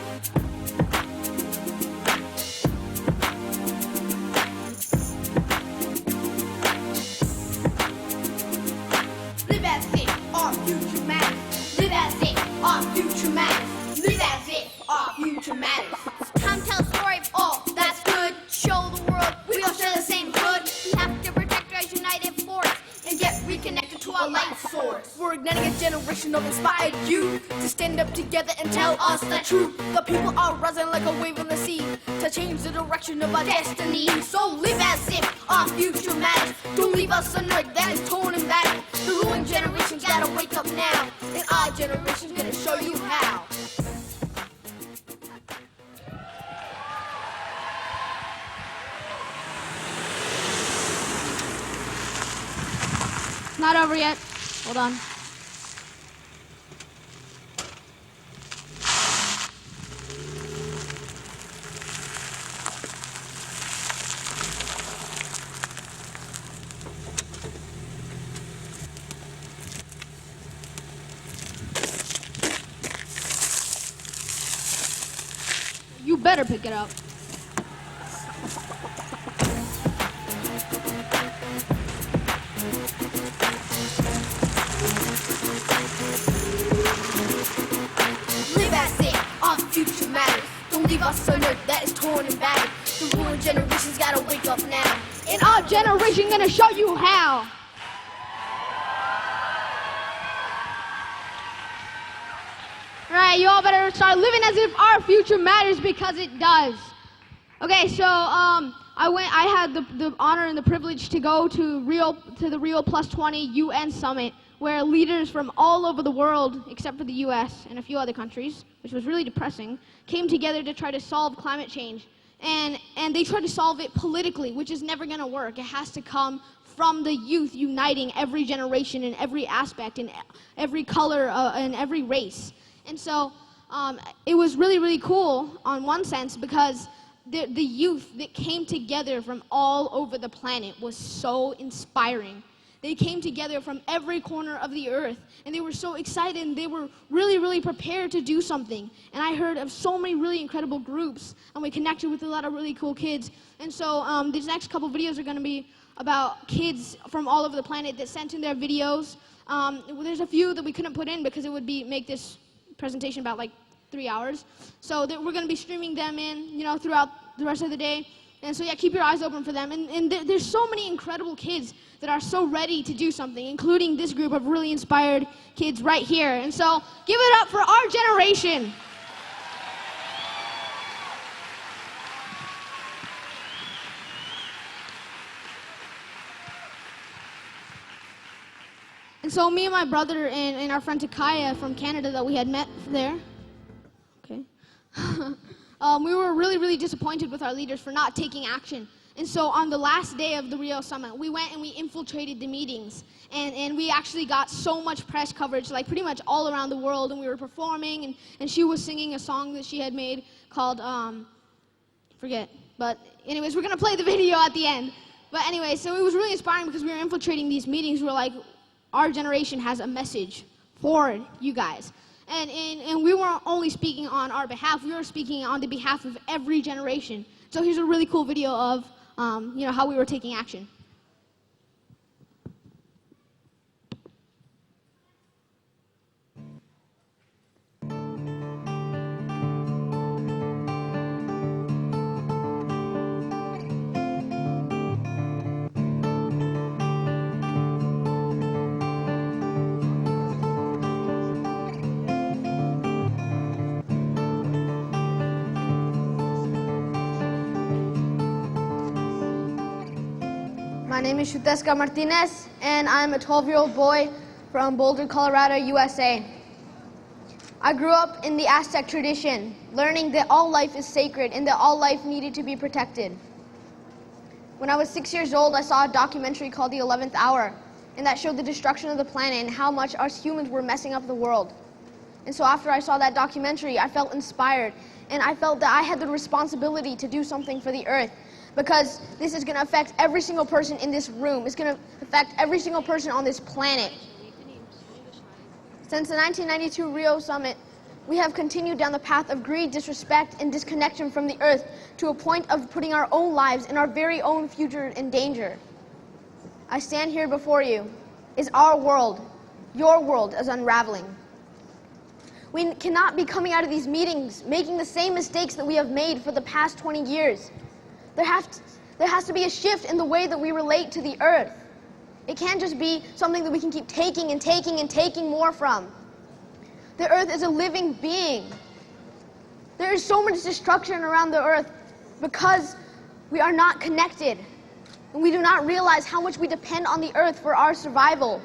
[SPEAKER 5] Live as if our future matters. Live as if our future matters. Live as if our future matters. It's time to tell a story of all that's good. Show the world we all share the same hood. We have to protect our united force and get reconnected to our light source. We're igniting a generation of inspired youth to stand up together and tell us the truth. The people are rising like a wave in the sea to change the direction of our destiny. So live as if our future matters. Don't leave us inert that is torn and battered. The ruined generation's gotta wake up now. And our generation's gonna show you how.
[SPEAKER 2] Not over yet. Hold on. You better pick it up.
[SPEAKER 5] Live as if our future matters. Don't leave us inert that is torn and battered. The ruined generation's gotta wake up now.
[SPEAKER 2] And our generation gonna show you how. Alright, you all better start living as if our future matters because it does. Okay, so I had the honor and the privilege to go to the Rio Plus 20 UN Summit, where leaders from all over the world, except for the US and a few other countries, which was really depressing, came together to try to solve climate change. And they tried to solve it politically, which is never gonna work. It has to come from the youth uniting every generation in every aspect, in every color, and every race. And so it was really, really cool on one sense because the youth that came together from all over the planet was so inspiring. They came together from every corner of the earth, and they were so excited, and they were really, really prepared to do something. And I heard of so many really incredible groups, and we connected with a lot of really cool kids. And so these next couple videos are going to be about kids from all over the planet that sent in their videos. There's a few that we couldn't put in because it would make this presentation about like 3 hours. So we're going to be streaming them in, throughout the rest of the day. And so yeah, keep your eyes open for them. And there's so many incredible kids that are so ready to do something, including this group of really inspired kids right here. And so give it up for our generation. And so me and my brother and our friend Takaya from Canada that we had met there, okay, we were really, really disappointed with our leaders for not taking action. And so on the last day of the Rio Summit, we went and we infiltrated the meetings. And we actually got so much press coverage, like pretty much all around the world. And we were performing, and she was singing a song that she had made called, forget. But anyways, we're going to play the video at the end. But anyway, so it was really inspiring because we were infiltrating these meetings. We were like, our generation has a message for you guys. And we weren't only speaking on our behalf, we were speaking on the behalf of every generation. So here's a really cool video of how we were taking action. My name is Xiuhtezcatel Martinez, and I'm a 12-year-old boy from Boulder, Colorado, USA. I grew up in the Aztec tradition, learning that all life is sacred and that all life needed to be protected. When I was 6 years old, I saw a documentary called The 11th Hour, and that showed the destruction of the planet and how much us humans were messing up the world. And so after I saw that documentary, I felt inspired, and I felt that I had the responsibility to do something for the Earth, because this is going to affect every single person in this room. It's going to affect every single person on this planet. Since the 1992 Rio Summit, we have continued down the path of greed, disrespect, and disconnection from the Earth to a point of putting our own lives and our very own future in danger. I stand here before you. Is our world, your world, is unraveling. We cannot be coming out of these meetings making the same mistakes that we have made for the past 20 years. There has to be a shift in the way that we relate to the Earth. It can't just be something that we can keep taking and taking and taking more from. The Earth is a living being. There is so much destruction around the Earth because we are not connected. And we do not realize how much we depend on the Earth for our survival.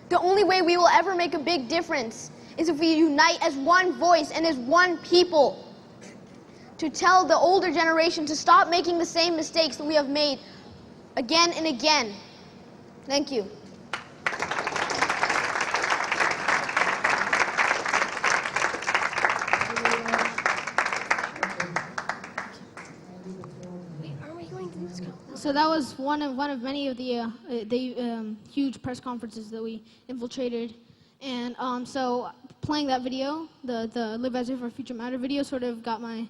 [SPEAKER 2] The only way we will ever make a big difference is if we unite as one voice and as one people to tell the older generation to stop making the same mistakes that we have made again and again. Thank you. So that was one of many of the huge press conferences that we infiltrated, and so playing that video, the Live As If Our Future Matter video, sort of got my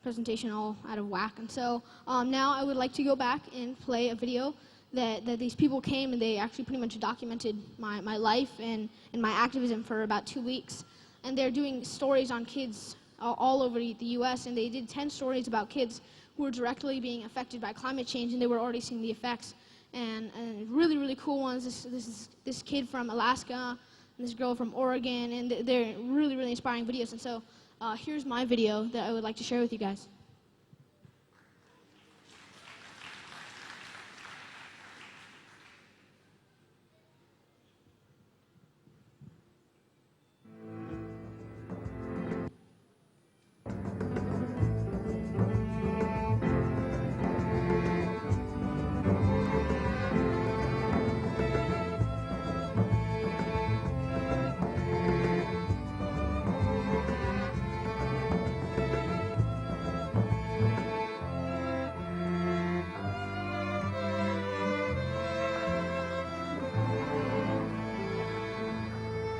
[SPEAKER 2] presentation all out of whack. And so now I would like to go back and play a video that these people came and they actually pretty much documented my life and my activism for about 2 weeks. And they're doing stories on kids all over the US, and they did 10 stories about kids who were directly being affected by climate change, and they were already seeing the effects. And really, really cool ones. This kid from Alaska, and this girl from Oregon, and they're really, really inspiring videos. And so here's my video that I would like to share with you guys.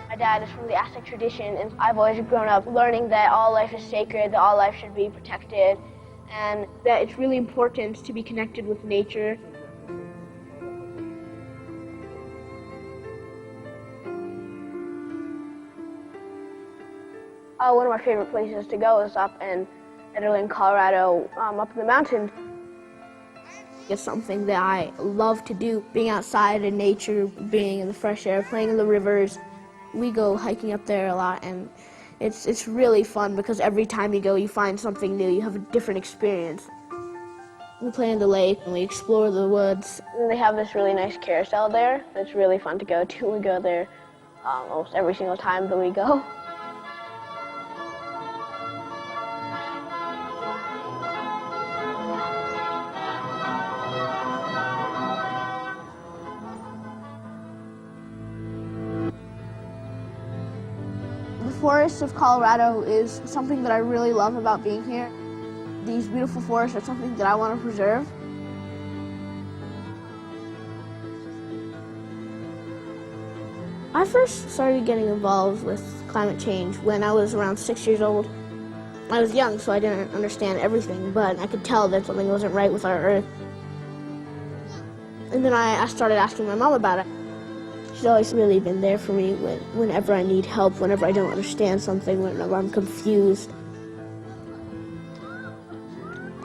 [SPEAKER 5] My dad is from the Aztec tradition, and I've always grown up learning that all life is sacred, that all life should be protected, and that it's really important to be connected with nature. One of my favorite places to go is up in Ederland, Colorado, up in the mountains. It's something that I love to do, being outside in nature, being in the fresh air, playing in the rivers. We go hiking up there a lot, and it's really fun because every time you go, you find something new. You have a different experience. We play in the lake, and we explore the woods. And they have this really nice carousel there. It's really fun to go to. We go there almost every single time that we go. The forests of Colorado is something that I really love about being here. These beautiful forests are something that I want to preserve. I first started getting involved with climate change when I was around 6 years old. I was young, so I didn't understand everything, but I could tell that something wasn't right with our Earth. And then I started asking my mom about it. She's always really been there for me whenever I need help, whenever I don't understand something, whenever I'm confused.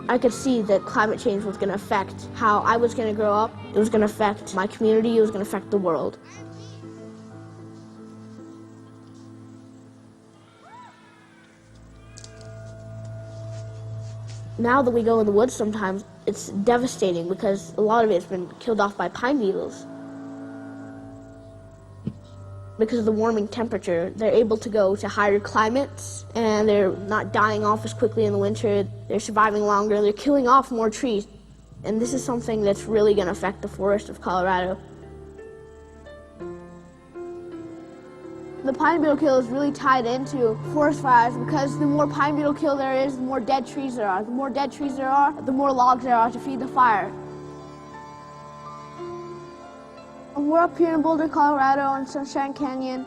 [SPEAKER 5] I could see that climate change was going to affect how I was going to grow up. It was going to affect my community. It was going to affect the world. Now that we go in the woods sometimes, it's devastating because a lot of it's been killed off by pine beetles. Because of the warming temperature, they're able to go to higher climates, and they're not dying off as quickly in the winter. They're surviving longer. They're killing off more trees. And this is something that's really going to affect the forest of Colorado. The pine beetle kill is really tied into forest fires because the more pine beetle kill there is, the more dead trees there are. The more dead trees there are, the more logs there are to feed the fire. We're up here in Boulder, Colorado, in Sunshine Canyon.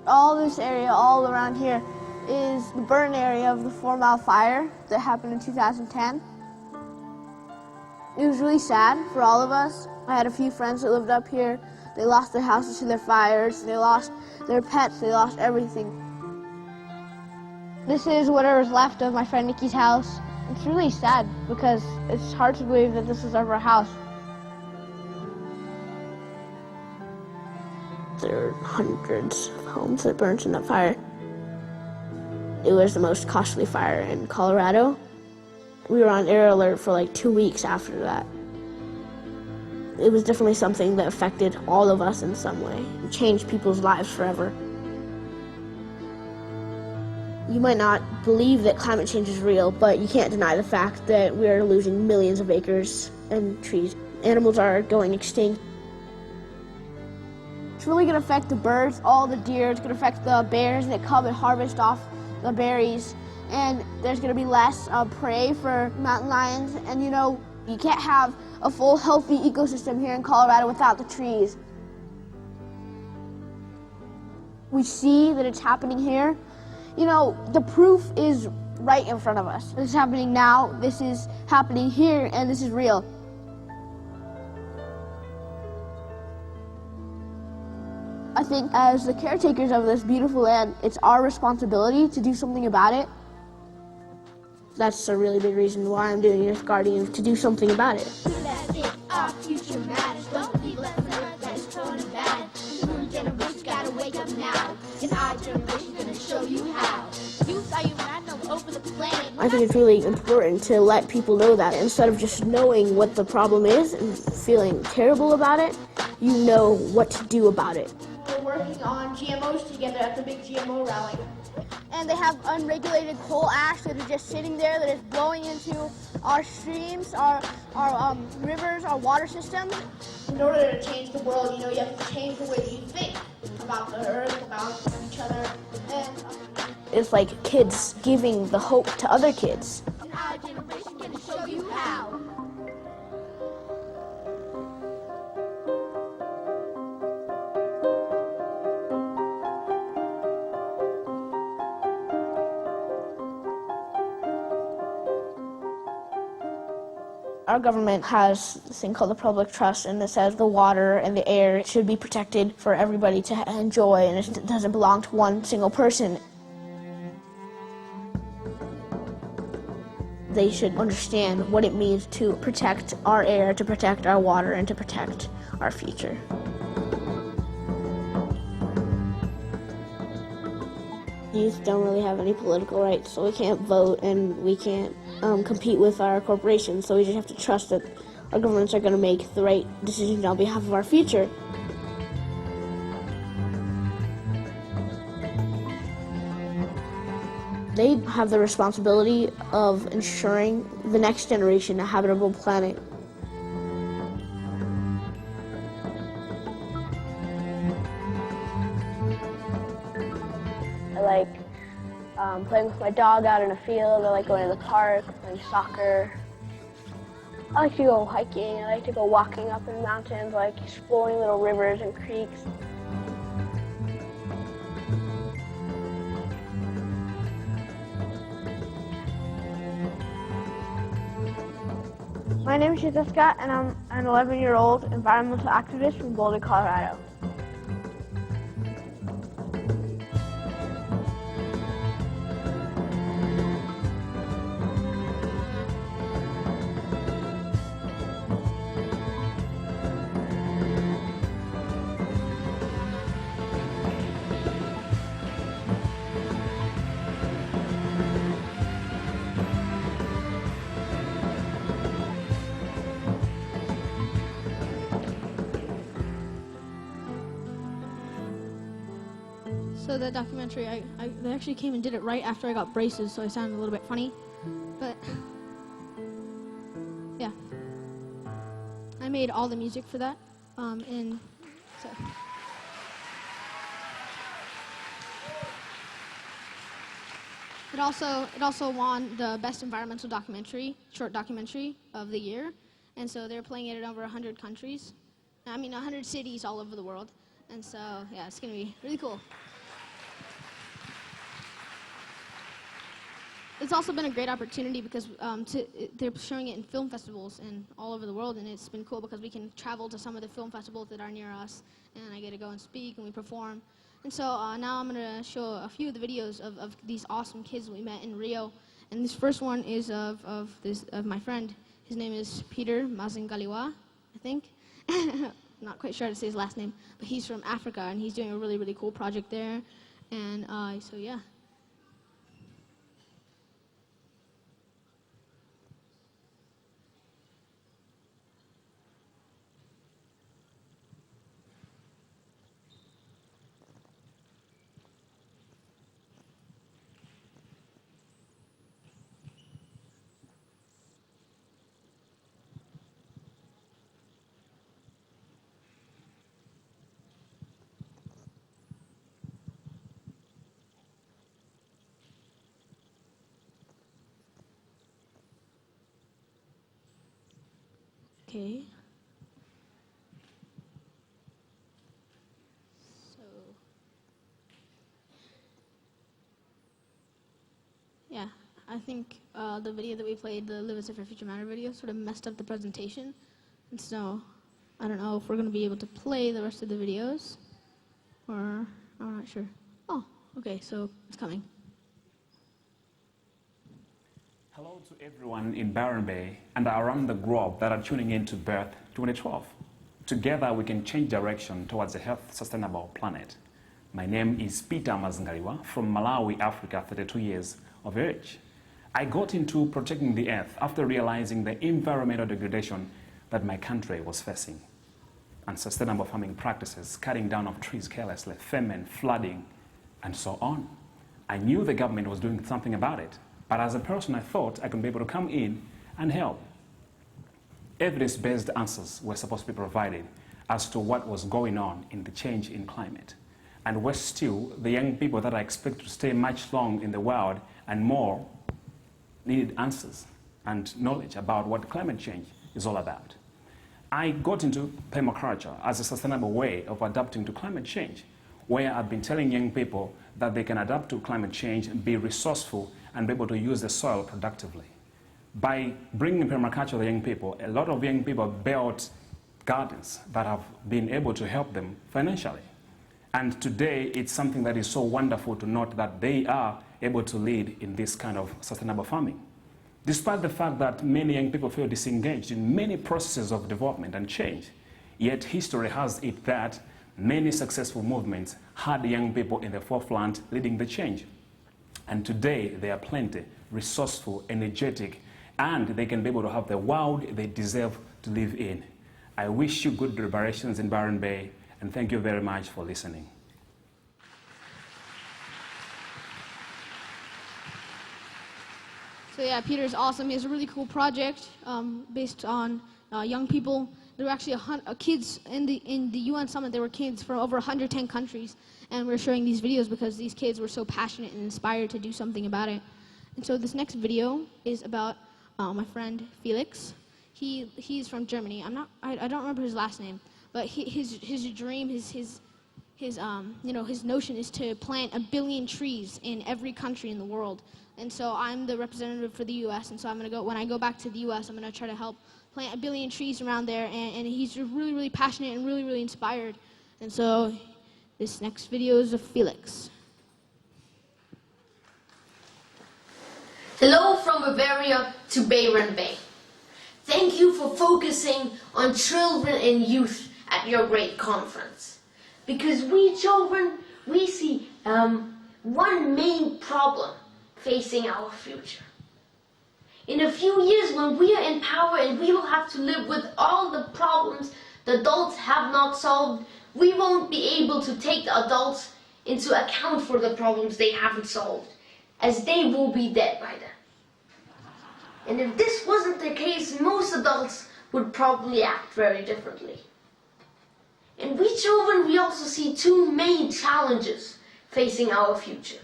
[SPEAKER 5] All this area, all around here, is the burn area of the 4 Mile fire that happened in 2010. It was really sad for all of us. I had a few friends that lived up here. They lost their houses to their fires, they lost their pets, they lost everything. This is whatever's left of my friend Nikki's house. It's really sad because it's hard to believe that this is ever a house. There are hundreds of homes that burned in that fire. It was the most costly fire in Colorado. We were on air alert for like 2 weeks after that. It was definitely something that affected all of us in some way. It changed people's lives forever. You might not believe that climate change is real, but you can't deny the fact that we are losing millions of acres and trees. Animals are going extinct. It's really going to affect the birds, all the deer. It's going to affect the bears that come and harvest off the berries. And there's going to be less prey for mountain lions. And you know, you can't have a full healthy ecosystem here in Colorado without the trees. We see that it's happening here. You know, the proof is right in front of us. This is happening now, this is happening here, and this is real. I think as the caretakers of this beautiful land, it's our responsibility to do something about it. That's a really big reason why I'm doing Earth Guardian, to do something about it.
[SPEAKER 4] Our future matters. Don't leave us on earth that is turning bad. The new generation's gotta wake up now. And our generation's gonna show you how. Youth are united all over the planet.
[SPEAKER 5] I think it's really important to let people know that instead of just knowing what the problem is and feeling terrible about it, you know what to do about it. We're working on GMOs together at the big GMO rally. And they have unregulated coal ash that is just sitting there that is blowing into our streams, our rivers, our water systems. In order to change the world, you know, you have to change the way you think about the earth, about each other. And it's like kids giving the hope to other kids.
[SPEAKER 4] And our generation can show you how.
[SPEAKER 5] Our government has this thing called the public trust, and it says the water and the air should be protected for everybody to enjoy, and it doesn't belong to one single person. They should understand what it means to protect our air, to protect our water, and to protect our future. Youth don't really have any political rights, so we can't vote and we can't compete with our corporations, so we just have to trust that our governments are going to make the right decisions on behalf of our future. They have the responsibility of ensuring the next generation a habitable planet. I like playing with my dog out in a field. I like going to the park, playing soccer. I like to go hiking. I like to go walking up in mountains, like exploring little rivers and creeks. My name is Xiuhtezcatel, and I'm an 11-year-old environmental activist from Boulder, Colorado.
[SPEAKER 2] So that documentary, they actually came and did it right after I got braces, so I sounded a little bit funny. But yeah, I made all the music for that, and so. It also won the best environmental documentary, short documentary of the year, and so they're playing it in over 100 countries. I mean, 100 cities all over the world, and so yeah, it's gonna be really cool. It's also been a great opportunity because they're showing it in film festivals and all over the world, and it's been cool because we can travel to some of the film festivals that are near us, and I get to go and speak and we perform. And so now I'm going to show a few of the videos of these awesome kids we met in Rio. And this first one is of my friend. His name is Peter Mazingaliwa, I think. Not quite sure how to say his last name, but he's from Africa, and he's doing a really, really cool project there. And so, yeah. Okay. So, yeah, I think the video that we played, the Live as If Your Future Matter video, sort of messed up the presentation. And so, I don't know if we're going to be able to play the rest of the videos, or I'm not sure. Oh, okay, so it's coming.
[SPEAKER 21] Hello to everyone in Byron Bay and around the globe that are tuning in to Birth 2012. Together we can change direction towards a health sustainable planet. My name is Peter Mazingaliwa from Malawi, Africa, 32 years of age. I got into protecting the earth after realizing the environmental degradation that my country was facing. Unsustainable farming practices, cutting down of trees carelessly, famine, flooding, and so on. I knew the government was doing something about it. But as a person, I thought I could be able to come in and help. Evidence-based answers were supposed to be provided as to what was going on in the change in climate. And worse still, the young people that I expect to stay much long in the world and more needed answers and knowledge about what climate change is all about. I got into permaculture as a sustainable way of adapting to climate change, where I've been telling young people that they can adapt to climate change and be resourceful and be able to use the soil productively. By bringing permaculture to the young people, a lot of young people built gardens that have been able to help them financially. And today, it's something that is so wonderful to note that they are able to lead in this kind of sustainable farming. Despite the fact that many young people feel disengaged in many processes of development and change, yet history has it that many successful movements had young people in the forefront leading the change. And today, they are plenty, resourceful, energetic, and they can be able to have the world they deserve to live in. I wish you good deliberations in Byron Bay, and thank you very much for listening.
[SPEAKER 2] So yeah, Peter's awesome. He has a really cool project based on young people. There were actually kids in the UN summit. There were kids from over 110 countries, and we're showing these videos because these kids were so passionate and inspired to do something about it. And so this next video is about my friend Felix. He's from Germany. I don't remember his last name, but his dream, his notion is to plant 1 billion trees in every country in the world. And so I'm the representative for the U.S. And so when I go back to the U.S., I'm gonna try to help plant 1 billion trees around there. And he's really, really passionate and really, really inspired. And so this next video is of Felix.
[SPEAKER 22] Hello from Bavaria to Byron Bay. Thank you for focusing on children and youth at your great conference. Because we children, we see one main problem facing our future. In a few years, when we are in power and we will have to live with all the problems the adults have not solved, we won't be able to take the adults into account for the problems they haven't solved, as they will be dead by then. And if this wasn't the case, most adults would probably act very differently. In We Children, we also see two main challenges facing our future: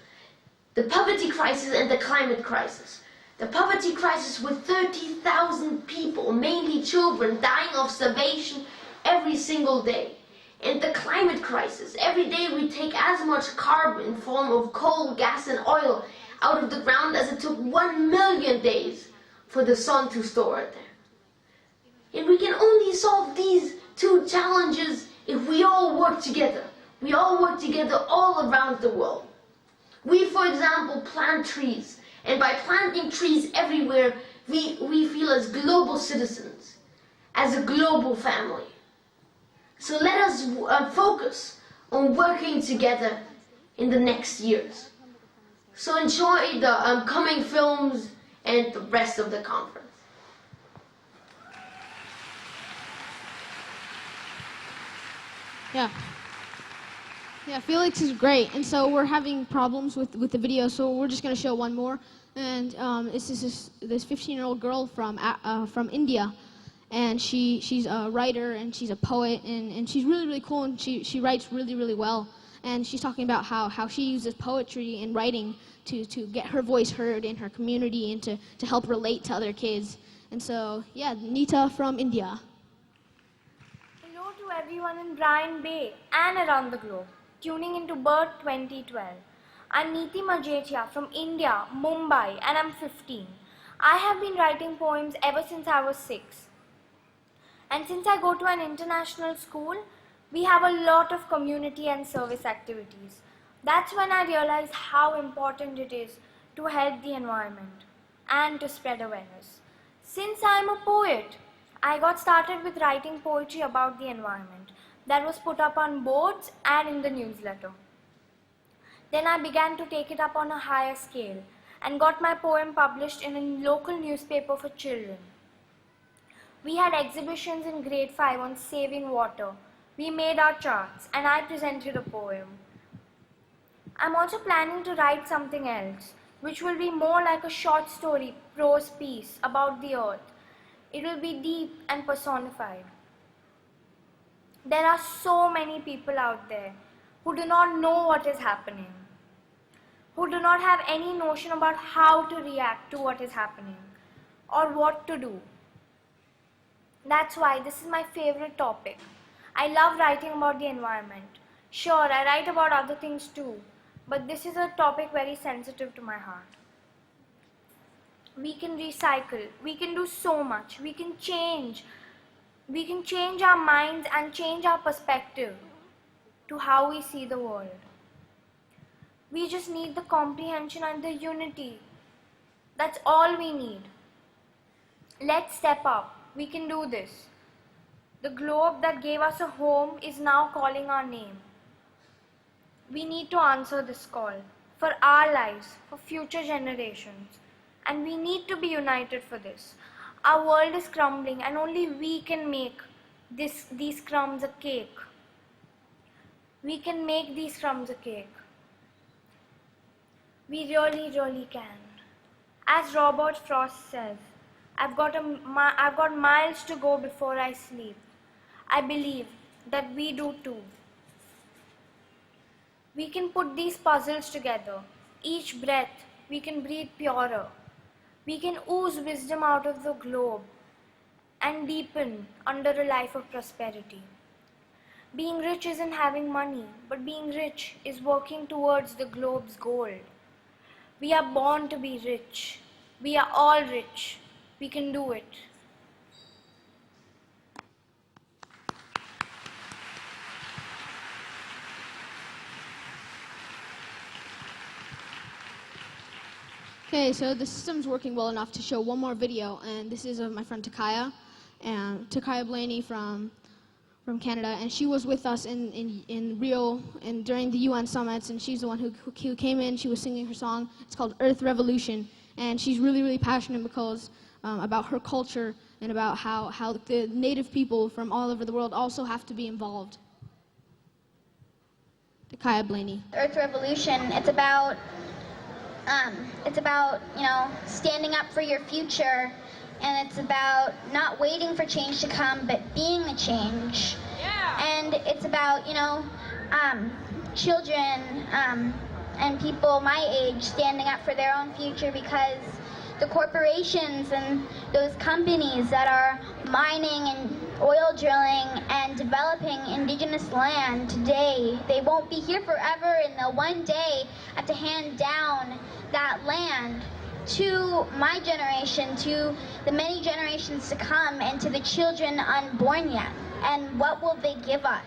[SPEAKER 22] the poverty crisis and the climate crisis. The poverty crisis, with 30,000 people, mainly children, dying of starvation every single day. And the climate crisis. Every day we take as much carbon in form of coal, gas and oil out of the ground as it took 1 million days for the sun to store it there. And we can only solve these two challenges if we all work together. We all work together all around the world. We, for example, plant trees. And by planting trees everywhere, we feel as global citizens, as a global family. So let us focus on working together in the next years. So enjoy the coming films and the rest of the conference.
[SPEAKER 2] Yeah. Yeah, Felix is great, and so we're having problems with the video, so we're just going to show one more. And this is this 15-year-old girl from India, and she's a writer and she's a poet, and she's really, really cool, and she writes really, really well. And she's talking about how she uses poetry and writing to get her voice heard in her community and to help relate to other kids. And so, yeah, Nita from India.
[SPEAKER 1] Hello to everyone in Bryan Bay and around the globe, tuning into Bird 2012. I'm Niti Majetia from India, Mumbai, and I'm 15. I have been writing poems ever since I was 6. And since I go to an international school, we have a lot of community and service activities. That's when I realized how important it is to help the environment and to spread awareness. Since I'm a poet, I got started with writing poetry about the environment that was put up on boards and in the newsletter. Then I began to take it up on a higher scale and got my poem published in a local newspaper for children. We had exhibitions in grade 5 on saving water. We made our charts and I presented a poem. I'm also planning to write something else, which will be more like a short story prose piece about the earth. It will be deep and personified. There are so many people out there who do not know what is happening, who do not have any notion about how to react to what is happening or what to do. That's why this is my favorite topic. I love writing about the environment. Sure, I write about other things too, but this is a topic very sensitive to my heart. We can recycle, we can do so much, we can change our minds and change our perspective to how we see the world. We just need the comprehension and the unity. That's all we need. Let's step up. We can do this. The globe that gave us a home is now calling our name. We need to answer this call for our lives, for future generations. And we need to be united for this. Our world is crumbling and only we can make these crumbs a cake. We can make these crumbs a cake. We really, really can. As Robert Frost says, I've got miles to go before I sleep. I believe that we do too. We can put these puzzles together. Each breath, we can breathe purer. We can ooze wisdom out of the globe and deepen under a life of prosperity. Being rich isn't having money, but being rich is working towards the globe's goal. We are born to be rich. We are all rich. We can do it.
[SPEAKER 2] Okay, so the system's working well enough to show one more video, and this is of my friend Takaya, and Takaya Blaney from Canada, and she was with us in Rio and during the UN summits, and she's the one who came in. She was singing her song. It's called Earth Revolution, and she's really, really passionate because about her culture and about how the native people from all over the world also have to be involved. Kaya Blaney.
[SPEAKER 3] Earth Revolution, it's about standing up for your future, and it's about not waiting for change to come, but being the change. Yeah. And it's about, children and people my age standing up for their own future, because the corporations and those companies that are mining and oil drilling and developing indigenous land today, they won't be here forever, and they'll one day have to hand down that land to my generation, to the many generations to come, and to the children unborn yet. And what will they give us?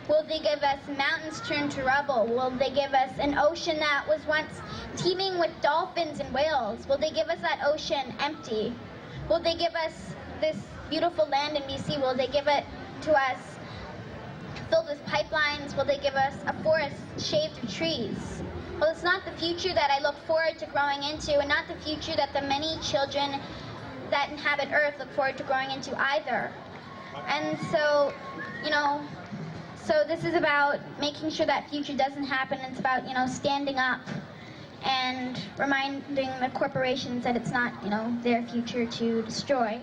[SPEAKER 3] Will they give us mountains turned to rubble? Will they give us an ocean that was once teeming with dolphins and whales? Will they give us that ocean empty? Will they give us this beautiful land in BC? Will they give it to us filled with pipelines? Will they give us a forest shaved with trees? Well, it's not the future that I look forward to growing into, and not the future that the many children that inhabit Earth look forward to growing into either. And so, so this is about making sure that future doesn't happen. It's about, standing up and reminding the corporations that it's not, their future to destroy.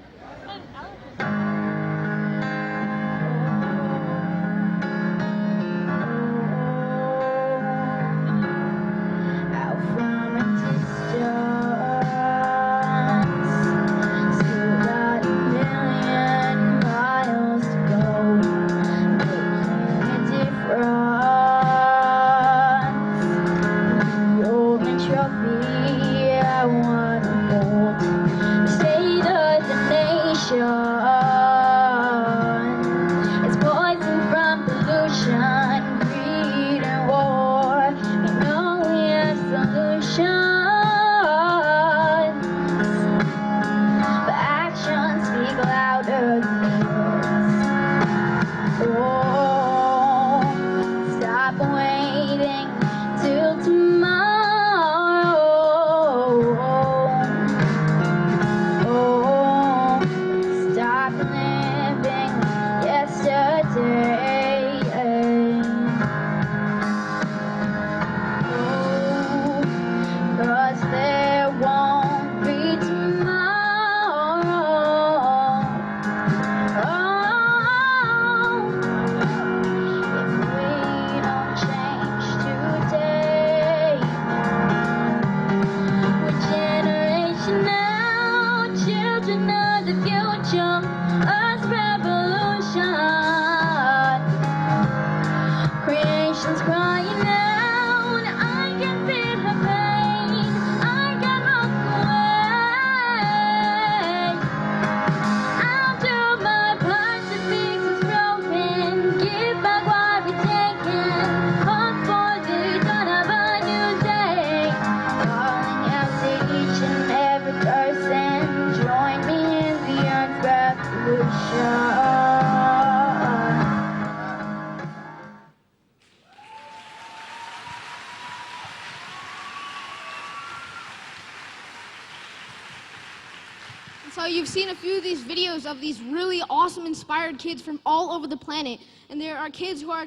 [SPEAKER 2] So you've seen a few of these videos of these really awesome, inspired kids from all over the planet, and there are kids who are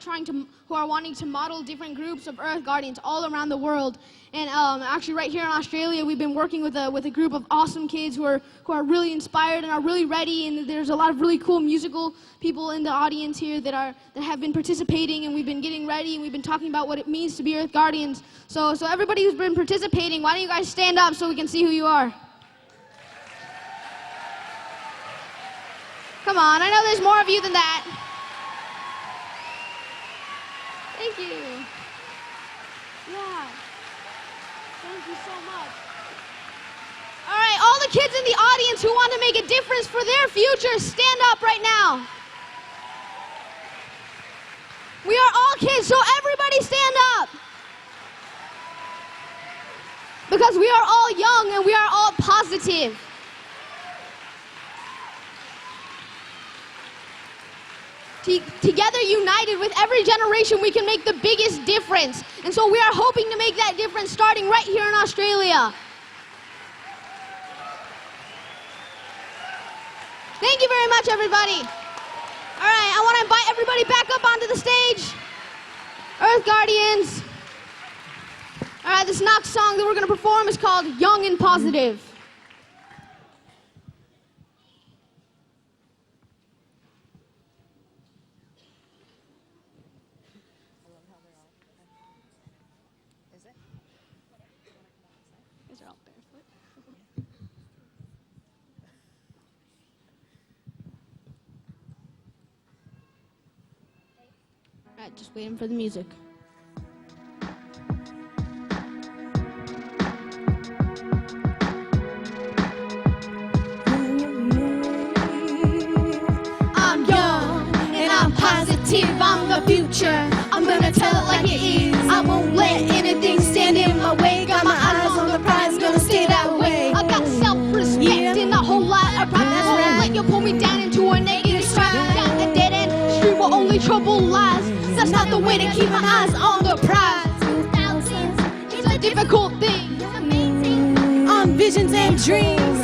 [SPEAKER 2] wanting to model different groups of Earth Guardians all around the world. And actually, right here in Australia, we've been working with a group of awesome kids who are really inspired and are really ready. And there's a lot of really cool musical people in the audience here that have been participating, and we've been getting ready, and we've been talking about what it means to be Earth Guardians. So everybody who's been participating, why don't you guys stand up so we can see who you are? Come on, I know there's more of you than that. Thank you. Yeah. Thank you so much. All right, all the kids in the audience who want to make a difference for their future, stand up right now. We are all kids, so everybody stand up. Because we are all young and we are all positive. Together, united with every generation, we can make the biggest difference. And so we are hoping to make that difference starting right here in Australia. Thank you very much, everybody. All right, I want to invite everybody back up onto the stage. Earth Earth Guardians. All right, this next song that we're going to perform is called Young and Positive. All right, just waiting for the music.
[SPEAKER 4] I'm young and I'm positive, I'm the future. I'm gonna tell it like it is. I won't let anything stand in my way. Got my eyes on the prize, gonna stay that way.
[SPEAKER 2] I got self-respect and a whole lot of pride. I won't let you pull me down into a negative stride. Down a dead-end street where only trouble lies. That's not the way to keep my eyes on the prize. 2000s, it's a difficult thing.
[SPEAKER 4] On visions and dreams.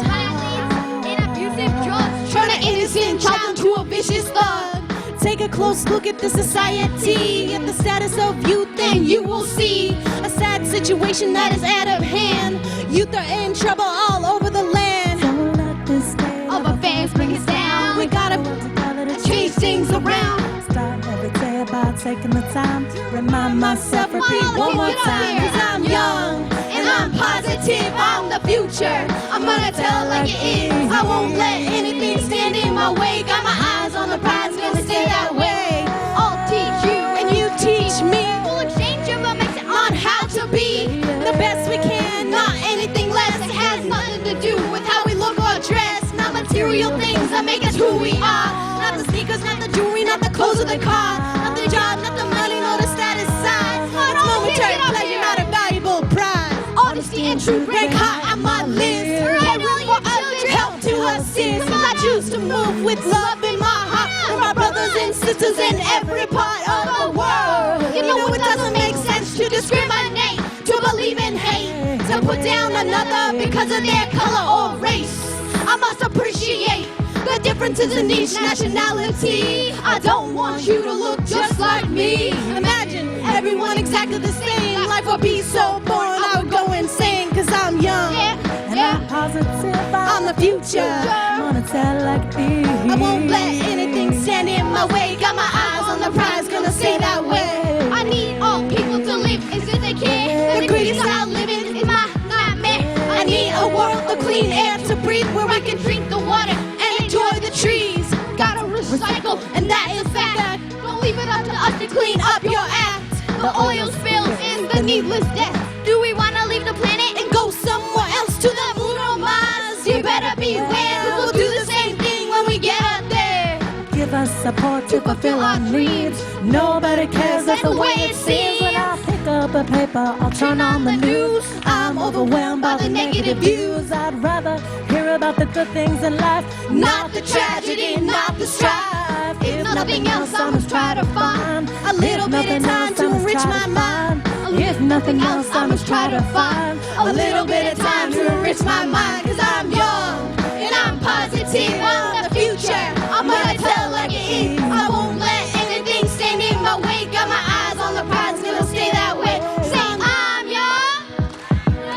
[SPEAKER 2] And abusive drugs.
[SPEAKER 4] Turn an innocent child into a vicious thug. Take a close look at the society, at the status of youth, and you will see a sad situation that is out of hand. Youth are in trouble all over the land. Don't let this state
[SPEAKER 2] of affairs bring us down.
[SPEAKER 4] We gotta work together to change things around.
[SPEAKER 7] Start every day about taking the time to remind myself, repeat one more time.
[SPEAKER 4] Cause I'm young and I'm positive, I'm the future. I'm gonna tell it like it is. I won't let anything stand in my way. Got my eyes on the prize, gonna stay that way.
[SPEAKER 2] I'll teach you
[SPEAKER 4] and you teach me.
[SPEAKER 2] We'll exchange information
[SPEAKER 4] on how to be the best we can, not anything less. It has nothing to do with how we look or dress. Not material things that make us who we are. Not the sneakers, not the jewelry, not the clothes or the car. Not the job, not the money, nor the status sign. It's momentary pleasure, not a valuable prize.
[SPEAKER 2] Honesty and truth
[SPEAKER 4] rank high on my list. Caring for others, help to assist. Cause I choose to move with love in my heart. For my brothers and sisters in every part of the world. You know it doesn't make sense to discriminate, to believe in hate, to put down another because of their color or race. I must appreciate the differences in each nationality. I don't want you to look just like me. Imagine everyone exactly the same. Life would be so boring, I would go insane. Cause I'm young
[SPEAKER 7] and I'm positive,
[SPEAKER 4] I'm the future.
[SPEAKER 7] I wanna tell it like it is.
[SPEAKER 4] I won't let anything stand in my way. Got my eyes on the prize, gonna stay that way.
[SPEAKER 2] I need all people to live as if they can.
[SPEAKER 4] The greatest style living is my nightmare. I need a world of clean air to breathe, where I can drink the water and enjoy the trees.
[SPEAKER 2] Gotta recycle,
[SPEAKER 4] and that is fact.
[SPEAKER 2] Don't leave it up to us to
[SPEAKER 4] Clean up your act.
[SPEAKER 2] The oil spills and the needless death.
[SPEAKER 4] Do we wanna leave the planet and go somewhere else, to the moon or Mars? You better beware, we'll do the same thing when we get up there.
[SPEAKER 7] Give us support to fulfill our needs. Nobody cares, that's the way it seems. When I pick up a paper, I'll turn on the news. I'm overwhelmed by the negative views. I'd rather hear about the good things in life,
[SPEAKER 4] not the tragedy, not the strife.
[SPEAKER 2] If nothing else, I must try to find
[SPEAKER 4] a little bit of time to enrich my mind.
[SPEAKER 7] If nothing else, I must try to find
[SPEAKER 4] a little bit of time to enrich my mind. Cause I'm young and I'm positive, I'm the future. I'm gonna tell like it is. I won't let anything stand in my way. Got my eyes on the prize, gonna stay that way.
[SPEAKER 2] Say I'm young.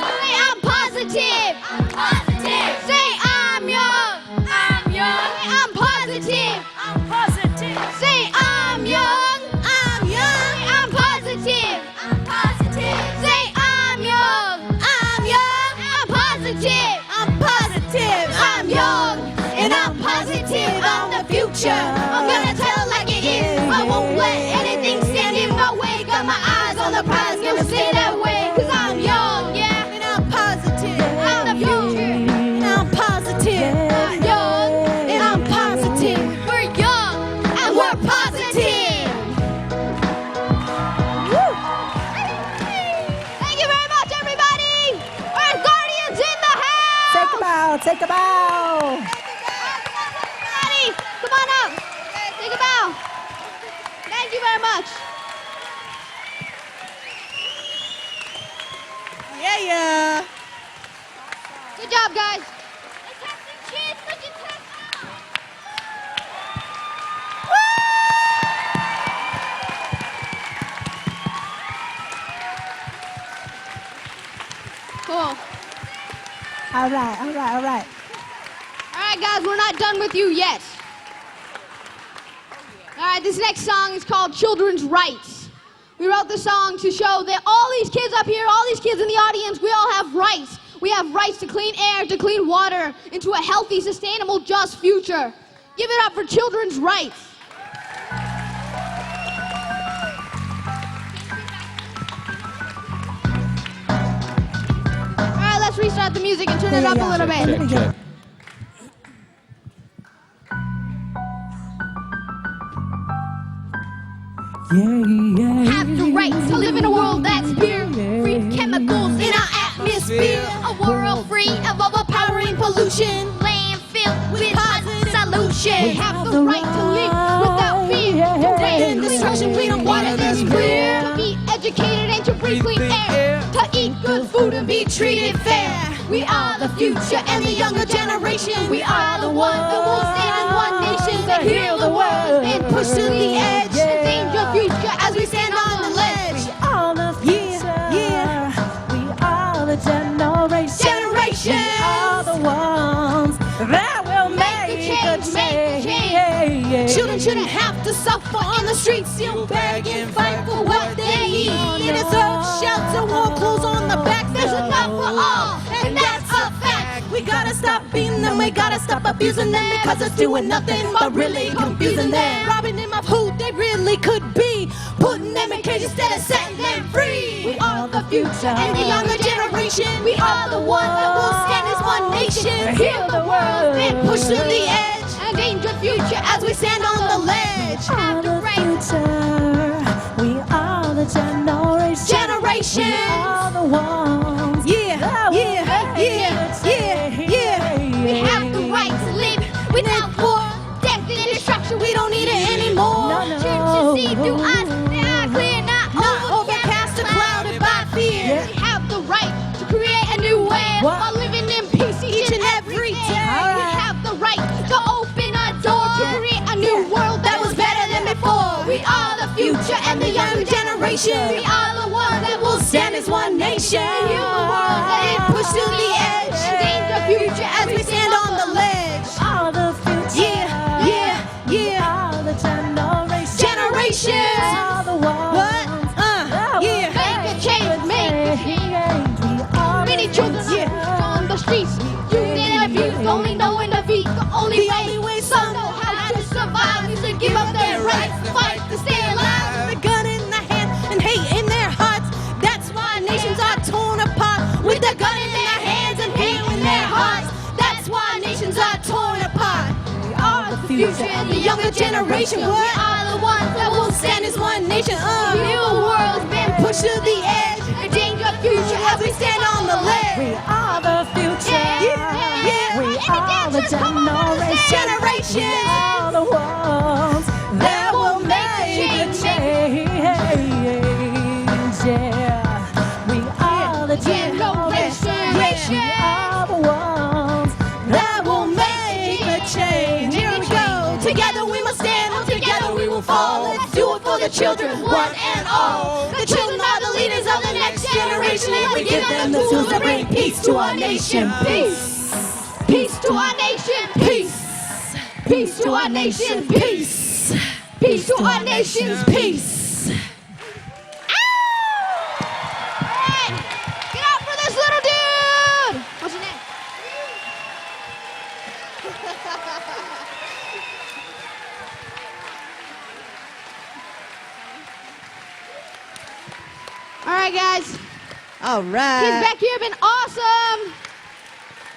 [SPEAKER 2] Say I'm positive.
[SPEAKER 4] I'm positive.
[SPEAKER 2] Say I'm young.
[SPEAKER 4] I'm young.
[SPEAKER 2] Say I'm positive.
[SPEAKER 4] I'm positive.
[SPEAKER 2] Say I'm young.
[SPEAKER 4] I'm young.
[SPEAKER 2] Say I'm positive.
[SPEAKER 4] I'm positive.
[SPEAKER 2] Say I'm young.
[SPEAKER 4] I'm young.
[SPEAKER 2] I'm positive.
[SPEAKER 4] I'm positive. I'm young and I'm positive. I'm the future. I'm gonna tell it like it is. I won't let anything stand in my way. Got my eyes on the prize, gonna stay that way. Cause I'm young, yeah, and I'm positive.
[SPEAKER 2] I'm the future.
[SPEAKER 4] And I'm positive.
[SPEAKER 2] I'm young
[SPEAKER 4] and I'm positive.
[SPEAKER 2] We're young
[SPEAKER 4] and we're positive.
[SPEAKER 2] Woo. Thank you very much, everybody. Earth Guardians in the house.
[SPEAKER 7] Take a bow, take a bow.
[SPEAKER 2] Everybody, come on up. Take a bow. Thank you very much.
[SPEAKER 4] Yeah.
[SPEAKER 2] Good job, guys.
[SPEAKER 7] All right, all right, all right.
[SPEAKER 2] All right, guys, we're not done with you yet. All right, this next song is called Children's Rights. We wrote the song to show that all these kids up here, all these kids in the audience, we all have rights. We have rights to clean air, to clean water, and to a healthy, sustainable, just future. Give it up for children's rights. All right, let's restart the music and turn it up a little bit.
[SPEAKER 7] Check.
[SPEAKER 2] Have the right to live in a world that's pure, free of chemicals in our atmosphere, a world free of overpowering pollution, landfill with positive solution. We have the right to live without fear, to breathe destruction, clean water that's clear, to be educated and to breathe clean air, to eat good food and be treated fair. We are the future and the younger generation. We are the ones that will stand as one nation to heal the world and push to the edge. Endanger future as we stand on the ledge.
[SPEAKER 7] We are the future. We are the generation. We are the ones that will make a change.
[SPEAKER 2] Children shouldn't have to suffer on the streets, still beg and fight for what they need. It is earth, shelter, warm clothes on the back. There's enough for all, and that's a fact. We gotta stop beating them, we gotta stop abusing them, because it's doing nothing but really confusing them. Robbing them of who they really could be, putting them in cages instead of setting them free. We are the future and the younger generation. We are the ones that will stand as one nation, heal the world and push to the edge. Endanger future as we stand on the ledge.
[SPEAKER 7] Are the future. We are the generation. We are the ones.
[SPEAKER 2] Yeah. We have the right to live without war, death and destruction. We don't need it anymore. Churches see through us, they are clear, not overcast or clouded by fear. We have the right to create a new way while living in peace each and every day. We have the right to open a door to create a new world that was better than before. We are the future and the younger generation. We are the ones that will stand as one nation. Heal the world, let it push to the edge. Endanger future as we stand on the ledge.
[SPEAKER 7] Are the future.
[SPEAKER 2] Yeah.
[SPEAKER 7] Are the generation.
[SPEAKER 2] Generations.
[SPEAKER 7] Are the ones.
[SPEAKER 2] Yeah. Make a change, make a change. Many children on the streets, used and abused, only knowing defeat. The only way some know how to survive is to give up their rights, fight to stay alive. With a gun in their hand and hate in their hearts. That's why nations are torn apart. With a gun in their hands and hate in their hearts. That's why nations are torn apart. We are the future and the younger generation. We are the ones that will stand as one nation. The new world's been pushed to the edge. Endanger future as we stand on the ledge.
[SPEAKER 7] We are the future. We are the generation. We are the ones that will make a change. We are the generation. We are the ones that will make a change.
[SPEAKER 2] Here we go. Together we must stand. Together we will fall. Let's do it for the children, one and all. The children are the leaders of the next generation, and we give them the tools to bring peace to our nation. Peace. Peace to our nation. Peace. Peace to our nation. Peace. Peace to our nation's peace. Alright, get out for this little dude. What's your name? All right, guys.
[SPEAKER 4] All right.
[SPEAKER 2] Kids back here have been awesome.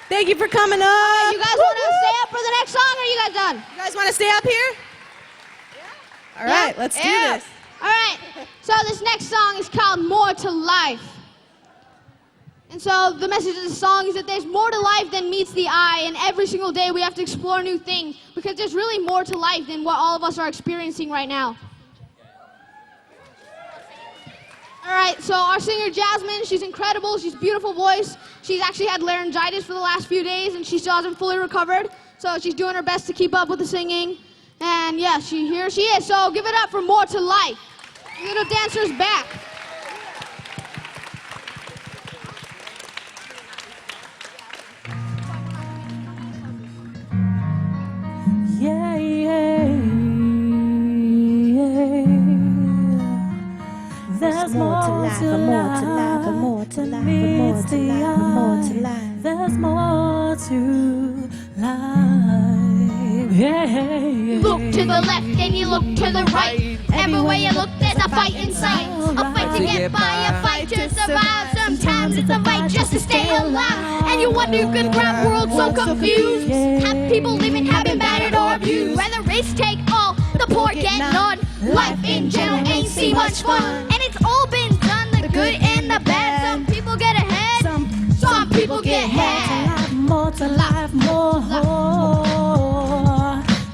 [SPEAKER 4] Thank you for coming up.
[SPEAKER 2] You guys want to stay up for the next song, or are you guys done?
[SPEAKER 4] You guys want to stay up here? Yeah. All right, let's do this.
[SPEAKER 2] All right. So this next song is called More to Life. And so the message of the song is that there's more to life than meets the eye, and every single day we have to explore new things, because there's really more to life than what all of us are experiencing right now. All right, so our singer Jasmine, she's incredible. She's a beautiful voice. She's actually had laryngitis for the last few days, and she still hasn't fully recovered. So she's doing her best to keep up with the singing. And yeah, here she is. So give it up for More to Life. Little dancer's back.
[SPEAKER 7] There's more to life, more to life, more to life, more to life, more to life. There's more to life.
[SPEAKER 2] You look to the left and you look to the right. Everywhere you look, there's a fight in sight. A fight to get by, a fight to survive. Sometimes it's a fight just to stay alive. And you wonder you could grab world so confused. Have people living, have been battered or abused. Whether race take all, the poor get none. Life in general ain't seen much fun. And it's all been done, the good and the bad. Some people get ahead, some people get had.
[SPEAKER 7] More to life, more.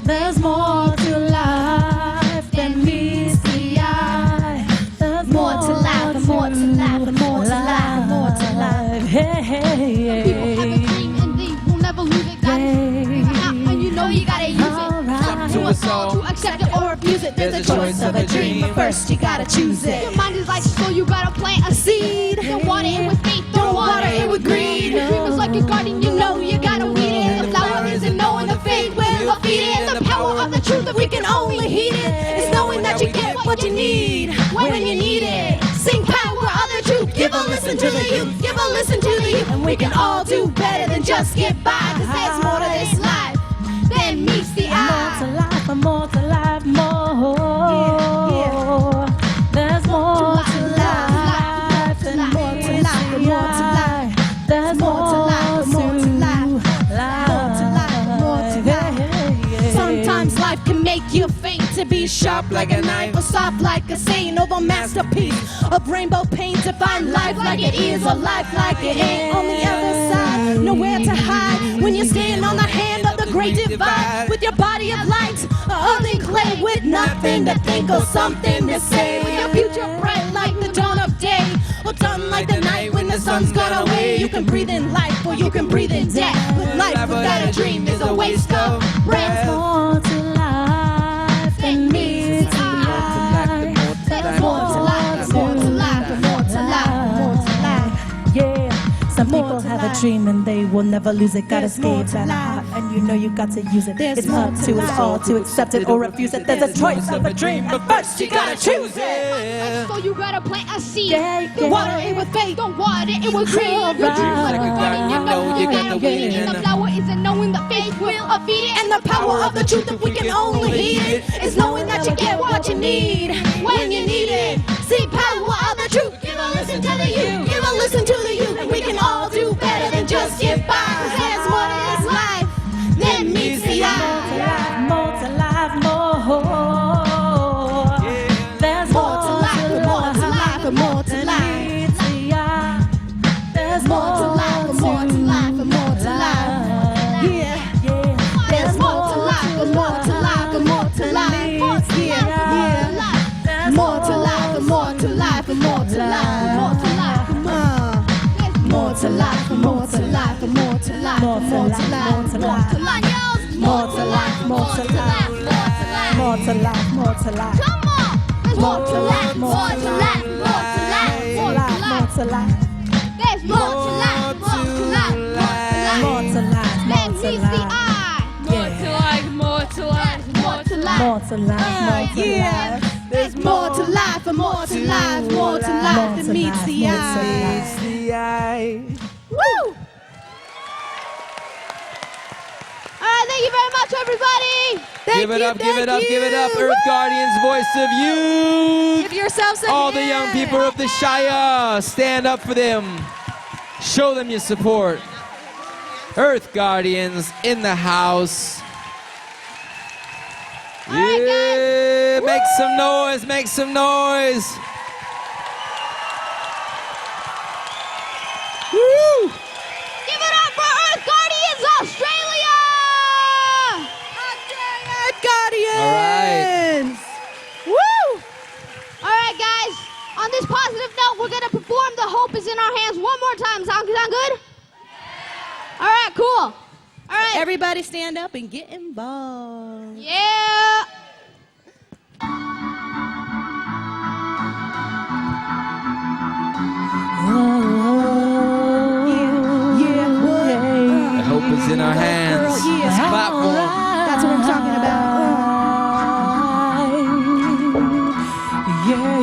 [SPEAKER 7] There's more to life than meets the eye. There's more to life, more to life, more to life, more to life. Hey, hey, hey.
[SPEAKER 2] People have a dream and they will never lose it. And you know you gotta use it. Up to us all to accept it or refuse it. There's a choice of a dream, but first you gotta choose it. Your mind is like so you gotta plant a seed. Don't water it with faith, don't water it with greed. Your dream is like a garden, you know you gotta weed it. The flower isn't knowing the faith will feed it. The power of the truth that we can only heed it is knowing that you get what you need when you need it. Sing power of the truth, give a listen to the youth, give a listen to the youth, and we can all do better than just get by. Cause there's more to this life than meets the eye.
[SPEAKER 7] More to life, more to life, more. There's more to life than more to life, more to life. There's more to life, more to life, more to life. Sometimes life can make you faint to be sharp like a knife or soft like a saint of a masterpiece of rainbow paint to find life like it is or life like it ain't. On the other side, nowhere to hide when you stand on the hand of the great divide with your body of light, earth and clay with nothing to think or something to say. With your future bright like the dawn of day, or done like the night when the sun's gone away. You can breathe in life or you can breathe in death, but life without a dream is a waste of breath. More to life than meets the eye. There's more to life, more to life, more to life, more to life. Yeah. Some people have a dream and they will never lose it. Gotta escape that heart, and you know you got to use it. It's up to us all to accept it or refuse it. There's a choice of a dream, but first you gotta choose it.
[SPEAKER 2] So you gotta plant a seed.
[SPEAKER 7] Yeah.
[SPEAKER 2] Water it with faith, don't water it with greed. Your dreams like a garden, you know you gotta weed it. The flower isn't knowing the faith will feed it.
[SPEAKER 7] And the power of the truth that we can only heed it is knowing that you get what you need when you need it. See power of the truth, give a listen to the youth, give a listen to the youth, and we can all do better than just get by. Cause there's more to this life than meets the eye. More to life, more. There's more to life, more to life, more to life. There's more to life, more to life, more to life. Yeah. There's more to life, more to life, more to life. Yeah. More to life, more to life, more to life, more to life. More to life, more to life, more to life, more to life, more to life, more to life, more to life, more to life, more to life.
[SPEAKER 2] Come on! There's more to life, more to life, more to life, more to life. There's more to life, more to life, more to life. That meets the eye.
[SPEAKER 7] More to life,
[SPEAKER 2] more to life, more to life.
[SPEAKER 7] More to life, more to life.
[SPEAKER 2] There's more to life, more to life, more to life that meets the eye. Woo! Alright, thank you very much, everybody.
[SPEAKER 6] Give it up, give it up, give it up. Earth Guardians, voice of youth.
[SPEAKER 2] Give yourselves a
[SPEAKER 6] All the young people of the Shire, stand up for them. Show them your support. Earth Guardians in the house. Yeah, make some noise, make some noise. Woo!
[SPEAKER 2] Give it up for Earth Guardians Australia!
[SPEAKER 7] Earth Guardians!
[SPEAKER 6] All right.
[SPEAKER 2] Woo! All right, guys. On this positive note, we're gonna perform "The Hope Is in Our Hands" one more time. Sound good? All right, cool. All right.
[SPEAKER 7] Everybody stand up and get involved.
[SPEAKER 2] Yeah.
[SPEAKER 6] The hope is in our hands. This platform.
[SPEAKER 7] That's what I'm talking about. Yeah.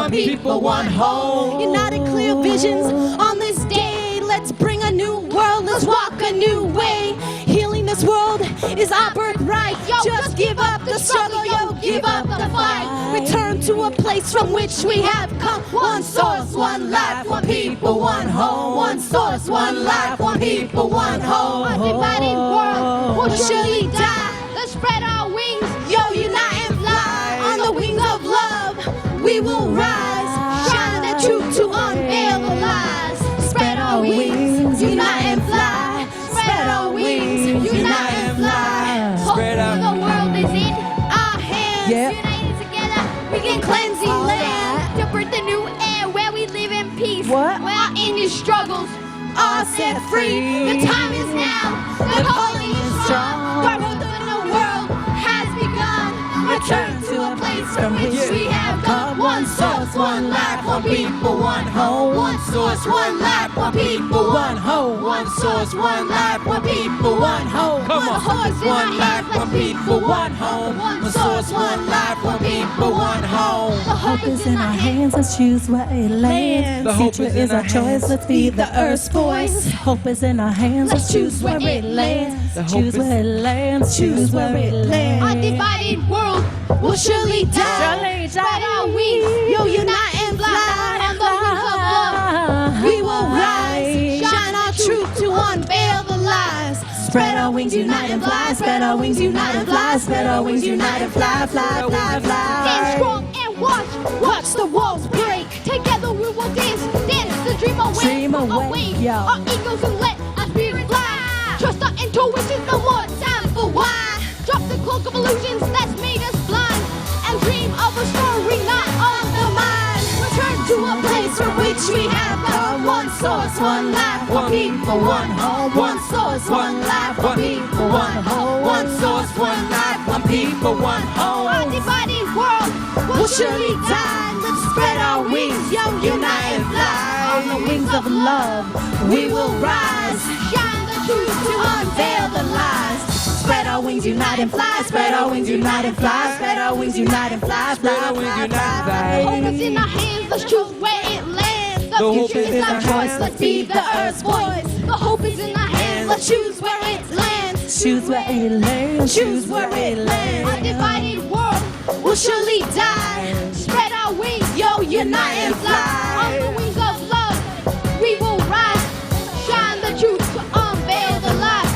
[SPEAKER 7] one people, one home.
[SPEAKER 4] United clear visions on this day. Let's bring a new world, let's walk a new way. Healing this world is our birthright. Just give up the struggle, yo, give up the fight. Return to a place from which we have come. One source, one life, one people, one home. One source, one life, one people, one home.
[SPEAKER 2] A divided world will surely die. Let's spread our wings,
[SPEAKER 4] yo, unite and fly. On the wings of love, we will rise. Shine the truth to unveil the lies. Spread our wings, unite and fly. Spread our wings, unite and fly.
[SPEAKER 6] Spread out.
[SPEAKER 2] the world is in
[SPEAKER 4] our hands.
[SPEAKER 2] United together, we can cleanse the land. To birth a new air where we live in peace.
[SPEAKER 4] What?
[SPEAKER 2] Where our Indian struggles
[SPEAKER 4] Are set free.
[SPEAKER 2] The time is now. The calling is strong.
[SPEAKER 4] Our growth in the world has begun. Return to a place from which we have come. One source, one life, one people, one home. One source, one life, one people, one home. One source, one life, one people, one home.
[SPEAKER 6] Come on.
[SPEAKER 4] One source, one life, one people, one home. One source, one life, one people, one home.
[SPEAKER 7] The hope is in our hands, let's choose where it lands.
[SPEAKER 6] The hope
[SPEAKER 7] Future
[SPEAKER 6] is in
[SPEAKER 7] is our
[SPEAKER 6] our
[SPEAKER 7] choice,
[SPEAKER 6] hands.
[SPEAKER 7] let's be the earth's voice. Hope is in our hands, let's choose where it lands.
[SPEAKER 6] The hope
[SPEAKER 7] Choose
[SPEAKER 6] is-
[SPEAKER 7] where it lands, choose where it
[SPEAKER 2] Our
[SPEAKER 7] lands.
[SPEAKER 2] divided world will surely die. Spread our wings,
[SPEAKER 4] Yo, unite and fly.
[SPEAKER 2] on the wings of love.
[SPEAKER 4] We will rise, shine our truth to unveil the lies. Spread our wings, unite and fly. Spread our wings, unite and fly. Spread our wings, unite and fly, fly, fly,
[SPEAKER 2] Stand
[SPEAKER 4] fly.
[SPEAKER 2] strong and watch the walls break. Together we will dance the dream away.
[SPEAKER 7] Dream away, yo.
[SPEAKER 2] Our egos and let our spirit fly. Trust our intuition, no more time for why. Drop the cloak of illusions that's made us blind, and dream of a story not of the mind. Return to a place from which we have come.
[SPEAKER 4] One source, one life, one people, one home. One source, one life, one people, one home. One source, one life, one people, one
[SPEAKER 2] Our
[SPEAKER 4] home.
[SPEAKER 2] divided world
[SPEAKER 4] We'll surely die. Let's spread our wings, yo, unite and fly. On the wings of love, we will rise.
[SPEAKER 2] shine the truth
[SPEAKER 4] To unveil the lies. Spread our wings, unite and fly. Spread our wings, unite and fly. Spread our wings, unite and fly.
[SPEAKER 6] Spread our wings, unite and fly.
[SPEAKER 2] Hope is in our hands, let's choose where it lands. The
[SPEAKER 6] hope
[SPEAKER 2] future
[SPEAKER 6] is
[SPEAKER 2] is
[SPEAKER 6] in
[SPEAKER 2] our
[SPEAKER 6] our
[SPEAKER 2] choice,
[SPEAKER 6] hands.
[SPEAKER 2] let's be the earth's voice. The hope is in our hands, let's choose where it lands.
[SPEAKER 7] Choose where it lands,
[SPEAKER 4] Choose where it
[SPEAKER 2] Our
[SPEAKER 4] lands.
[SPEAKER 2] divided world
[SPEAKER 4] We'll surely die.
[SPEAKER 2] spread our wings,
[SPEAKER 4] Yo, unite and
[SPEAKER 2] on
[SPEAKER 4] fly.
[SPEAKER 2] the wings of love. We will rise, shine the truth to unveil the lies.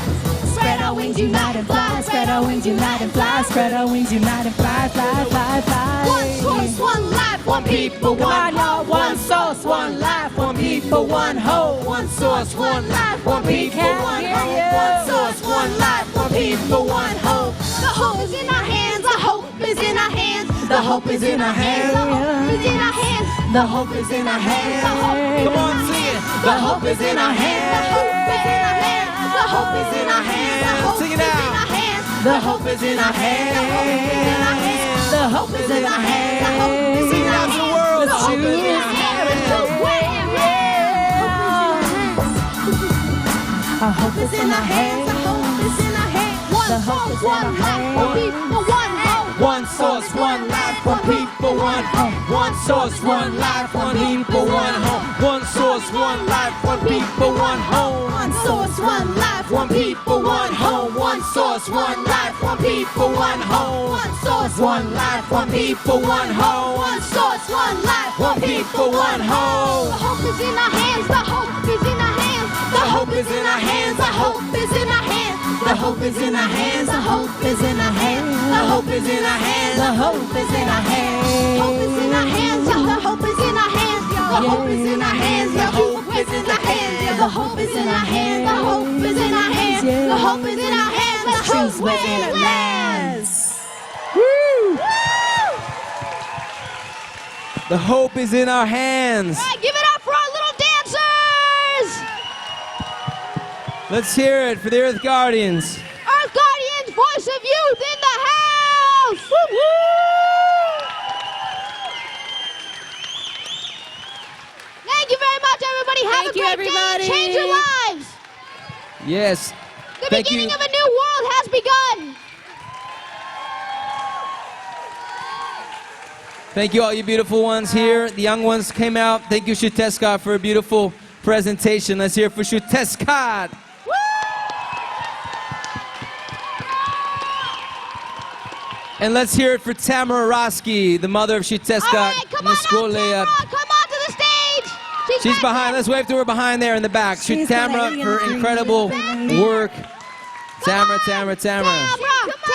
[SPEAKER 4] Spread our wings, unite and fly. Spread our wings, unite and fly.
[SPEAKER 7] Spread our wings, unite and fly, fly, fly, fly.
[SPEAKER 4] One source, one life, one people, one home. One source, one life, one people, one home. One source, one life, one people, one home. One source, one life, one people, one home.
[SPEAKER 2] The hope is in our hands, the hope is in our hands.
[SPEAKER 4] The hope is in our hands.
[SPEAKER 2] The hope is in our hands.
[SPEAKER 4] The hope is in our hands.
[SPEAKER 6] Come on, sing it.
[SPEAKER 4] The hope is in our hands. The hope is in our hands. The hope
[SPEAKER 6] Sing
[SPEAKER 4] is
[SPEAKER 6] it
[SPEAKER 4] in
[SPEAKER 6] out.
[SPEAKER 4] our hands. The hope is in our hands. The hope is in our hands.
[SPEAKER 6] Sing it out to the world.
[SPEAKER 4] The hope is in our hands.
[SPEAKER 7] Our hope is in our hands.
[SPEAKER 4] The hope is in our hands.
[SPEAKER 7] The hope is in our hands.
[SPEAKER 4] One source, one life, one people, one home. One source, one life, one people, one home.
[SPEAKER 6] One source, one life, one people, one home.
[SPEAKER 4] One source, one life, one people, one home. One source, one life, one people, one home. One source, one life, one people, one home. One source, one life, one people, one home.
[SPEAKER 2] The hope is in our hands, the hope is in our hands.
[SPEAKER 4] The hope is in our hands. The hope is in our hands. The hope is in our hands. The hope is in our hands. The hope is in our hands. The hope is in our hands.
[SPEAKER 2] Hope is in our hands, yo. The hope is in our hands, yo.
[SPEAKER 4] The hope is in our hands. The hope is in our hands. The hope is in our hands.
[SPEAKER 2] The hope is in our hands. The hope is in our hands. Let's
[SPEAKER 4] Choose
[SPEAKER 2] choose
[SPEAKER 4] where
[SPEAKER 2] where
[SPEAKER 4] it
[SPEAKER 2] it lands.
[SPEAKER 6] The hope is in our hands.
[SPEAKER 2] All right, give it up for our little dancers.
[SPEAKER 6] Let's hear it for the Earth Guardians.
[SPEAKER 2] Earth Guardians, voice of youth in the house. Woo woo. Thank you very much, everybody. Have
[SPEAKER 7] Thank
[SPEAKER 2] a
[SPEAKER 7] you,
[SPEAKER 2] great
[SPEAKER 7] everybody.
[SPEAKER 2] day. Change your lives.
[SPEAKER 6] Yes.
[SPEAKER 2] The
[SPEAKER 6] Thank
[SPEAKER 2] beginning
[SPEAKER 6] you.
[SPEAKER 2] of a new world has begun.
[SPEAKER 6] Thank you, all you beautiful ones here. The young ones came out. Thank you, Xiuhtezcatel, for a beautiful presentation. Let's hear it for Xiuhtezcatel. And let's hear it for Tamara Roski, the mother of Xiuhtezcatel.
[SPEAKER 2] All right, come on out, Tamara. Come on to the stage.
[SPEAKER 6] She's behind. Let's wave to her behind there in the back. Tamara for incredible work. Tamara.
[SPEAKER 2] Tamra, Tamra, Tamra, Tamra,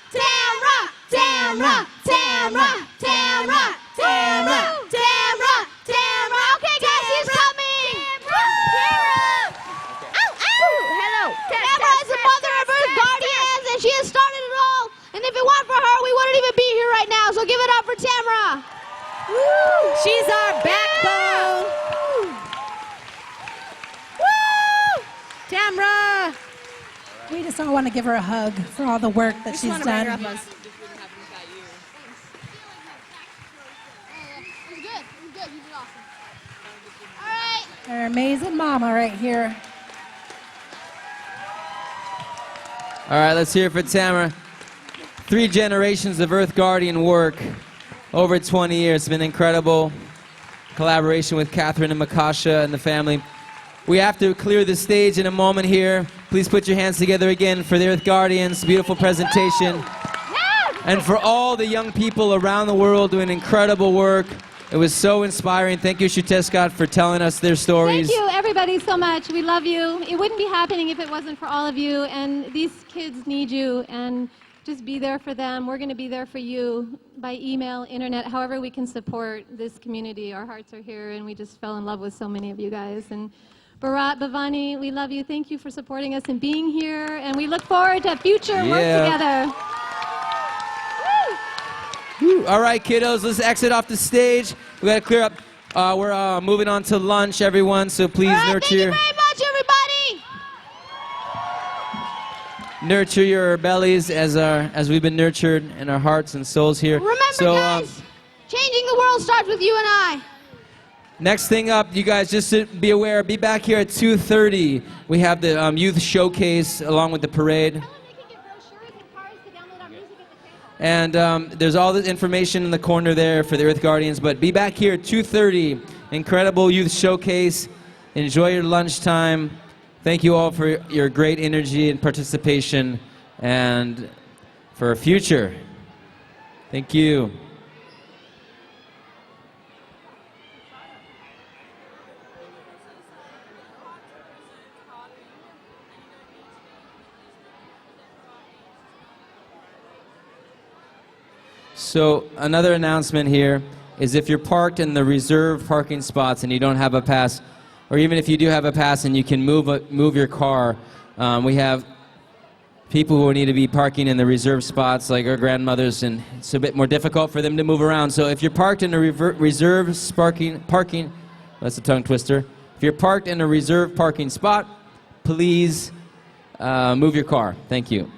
[SPEAKER 2] Tamra, Tamra, Tamra, Tamra, Tamra, Tamra, Tamra, Tamra. Okay, guys, she's coming. Tamra. Hello. Tamra is the mother of Earth Guardians, and she has started it all. And if it weren't for her, we wouldn't even be here right now. So give it up for Tamra.
[SPEAKER 7] She's our backbone. Tamra! We just all want to give her a hug for all the work that she's done. Her amazing mama right here.
[SPEAKER 6] All right, let's hear it for Tamara. 3 generations of Earth Guardian work. Over 20 years. It's been incredible. Collaboration with Catherine and Makasha and the family. We have to clear the stage in a moment here. Please put your hands together again for the Earth Guardians. Beautiful presentation. And for all the young people around the world doing incredible work. It was so inspiring. Thank you, Xiuhtezcatel, for telling us their stories.
[SPEAKER 8] Thank you, everybody, so much. We love you. It wouldn't be happening if it wasn't for all of you. And these kids need you. And just be there for them. We're going to be there for you by email, internet, however we can support this community. Our hearts are here, and we just fell in love with so many of you guys. And Bharat, Bhavani, we love you. Thank you for supporting us and being here. And we look forward to future work together.
[SPEAKER 6] Woo. All right, kiddos, let's exit off the stage. We got to clear up. We're moving on to lunch, everyone, so please nurture.
[SPEAKER 2] Thank you very much, everybody.
[SPEAKER 6] Nurture your bellies as we've been nurtured in our hearts and souls here.
[SPEAKER 2] Remember, guys, changing the world starts with you and I.
[SPEAKER 6] Next thing up, you guys, just to be aware, be back here at 2:30. We have the youth showcase along with the parade. And there's all the information in the corner there for the Earth Guardians. But be back here at 2:30. Incredible youth showcase. Enjoy your lunchtime. Thank you all for your great energy and participation and for our future. Thank you. So another announcement here is if you're parked in the reserved parking spots and you don't have a pass, or even if you do have a pass and you can move your car, we have people who need to be parking in the reserved spots, like our grandmothers, and it's a bit more difficult for them to move around. So if you're parked in a reserved parking, that's a tongue twister. If you're parked in a reserved parking spot, please move your car. Thank you.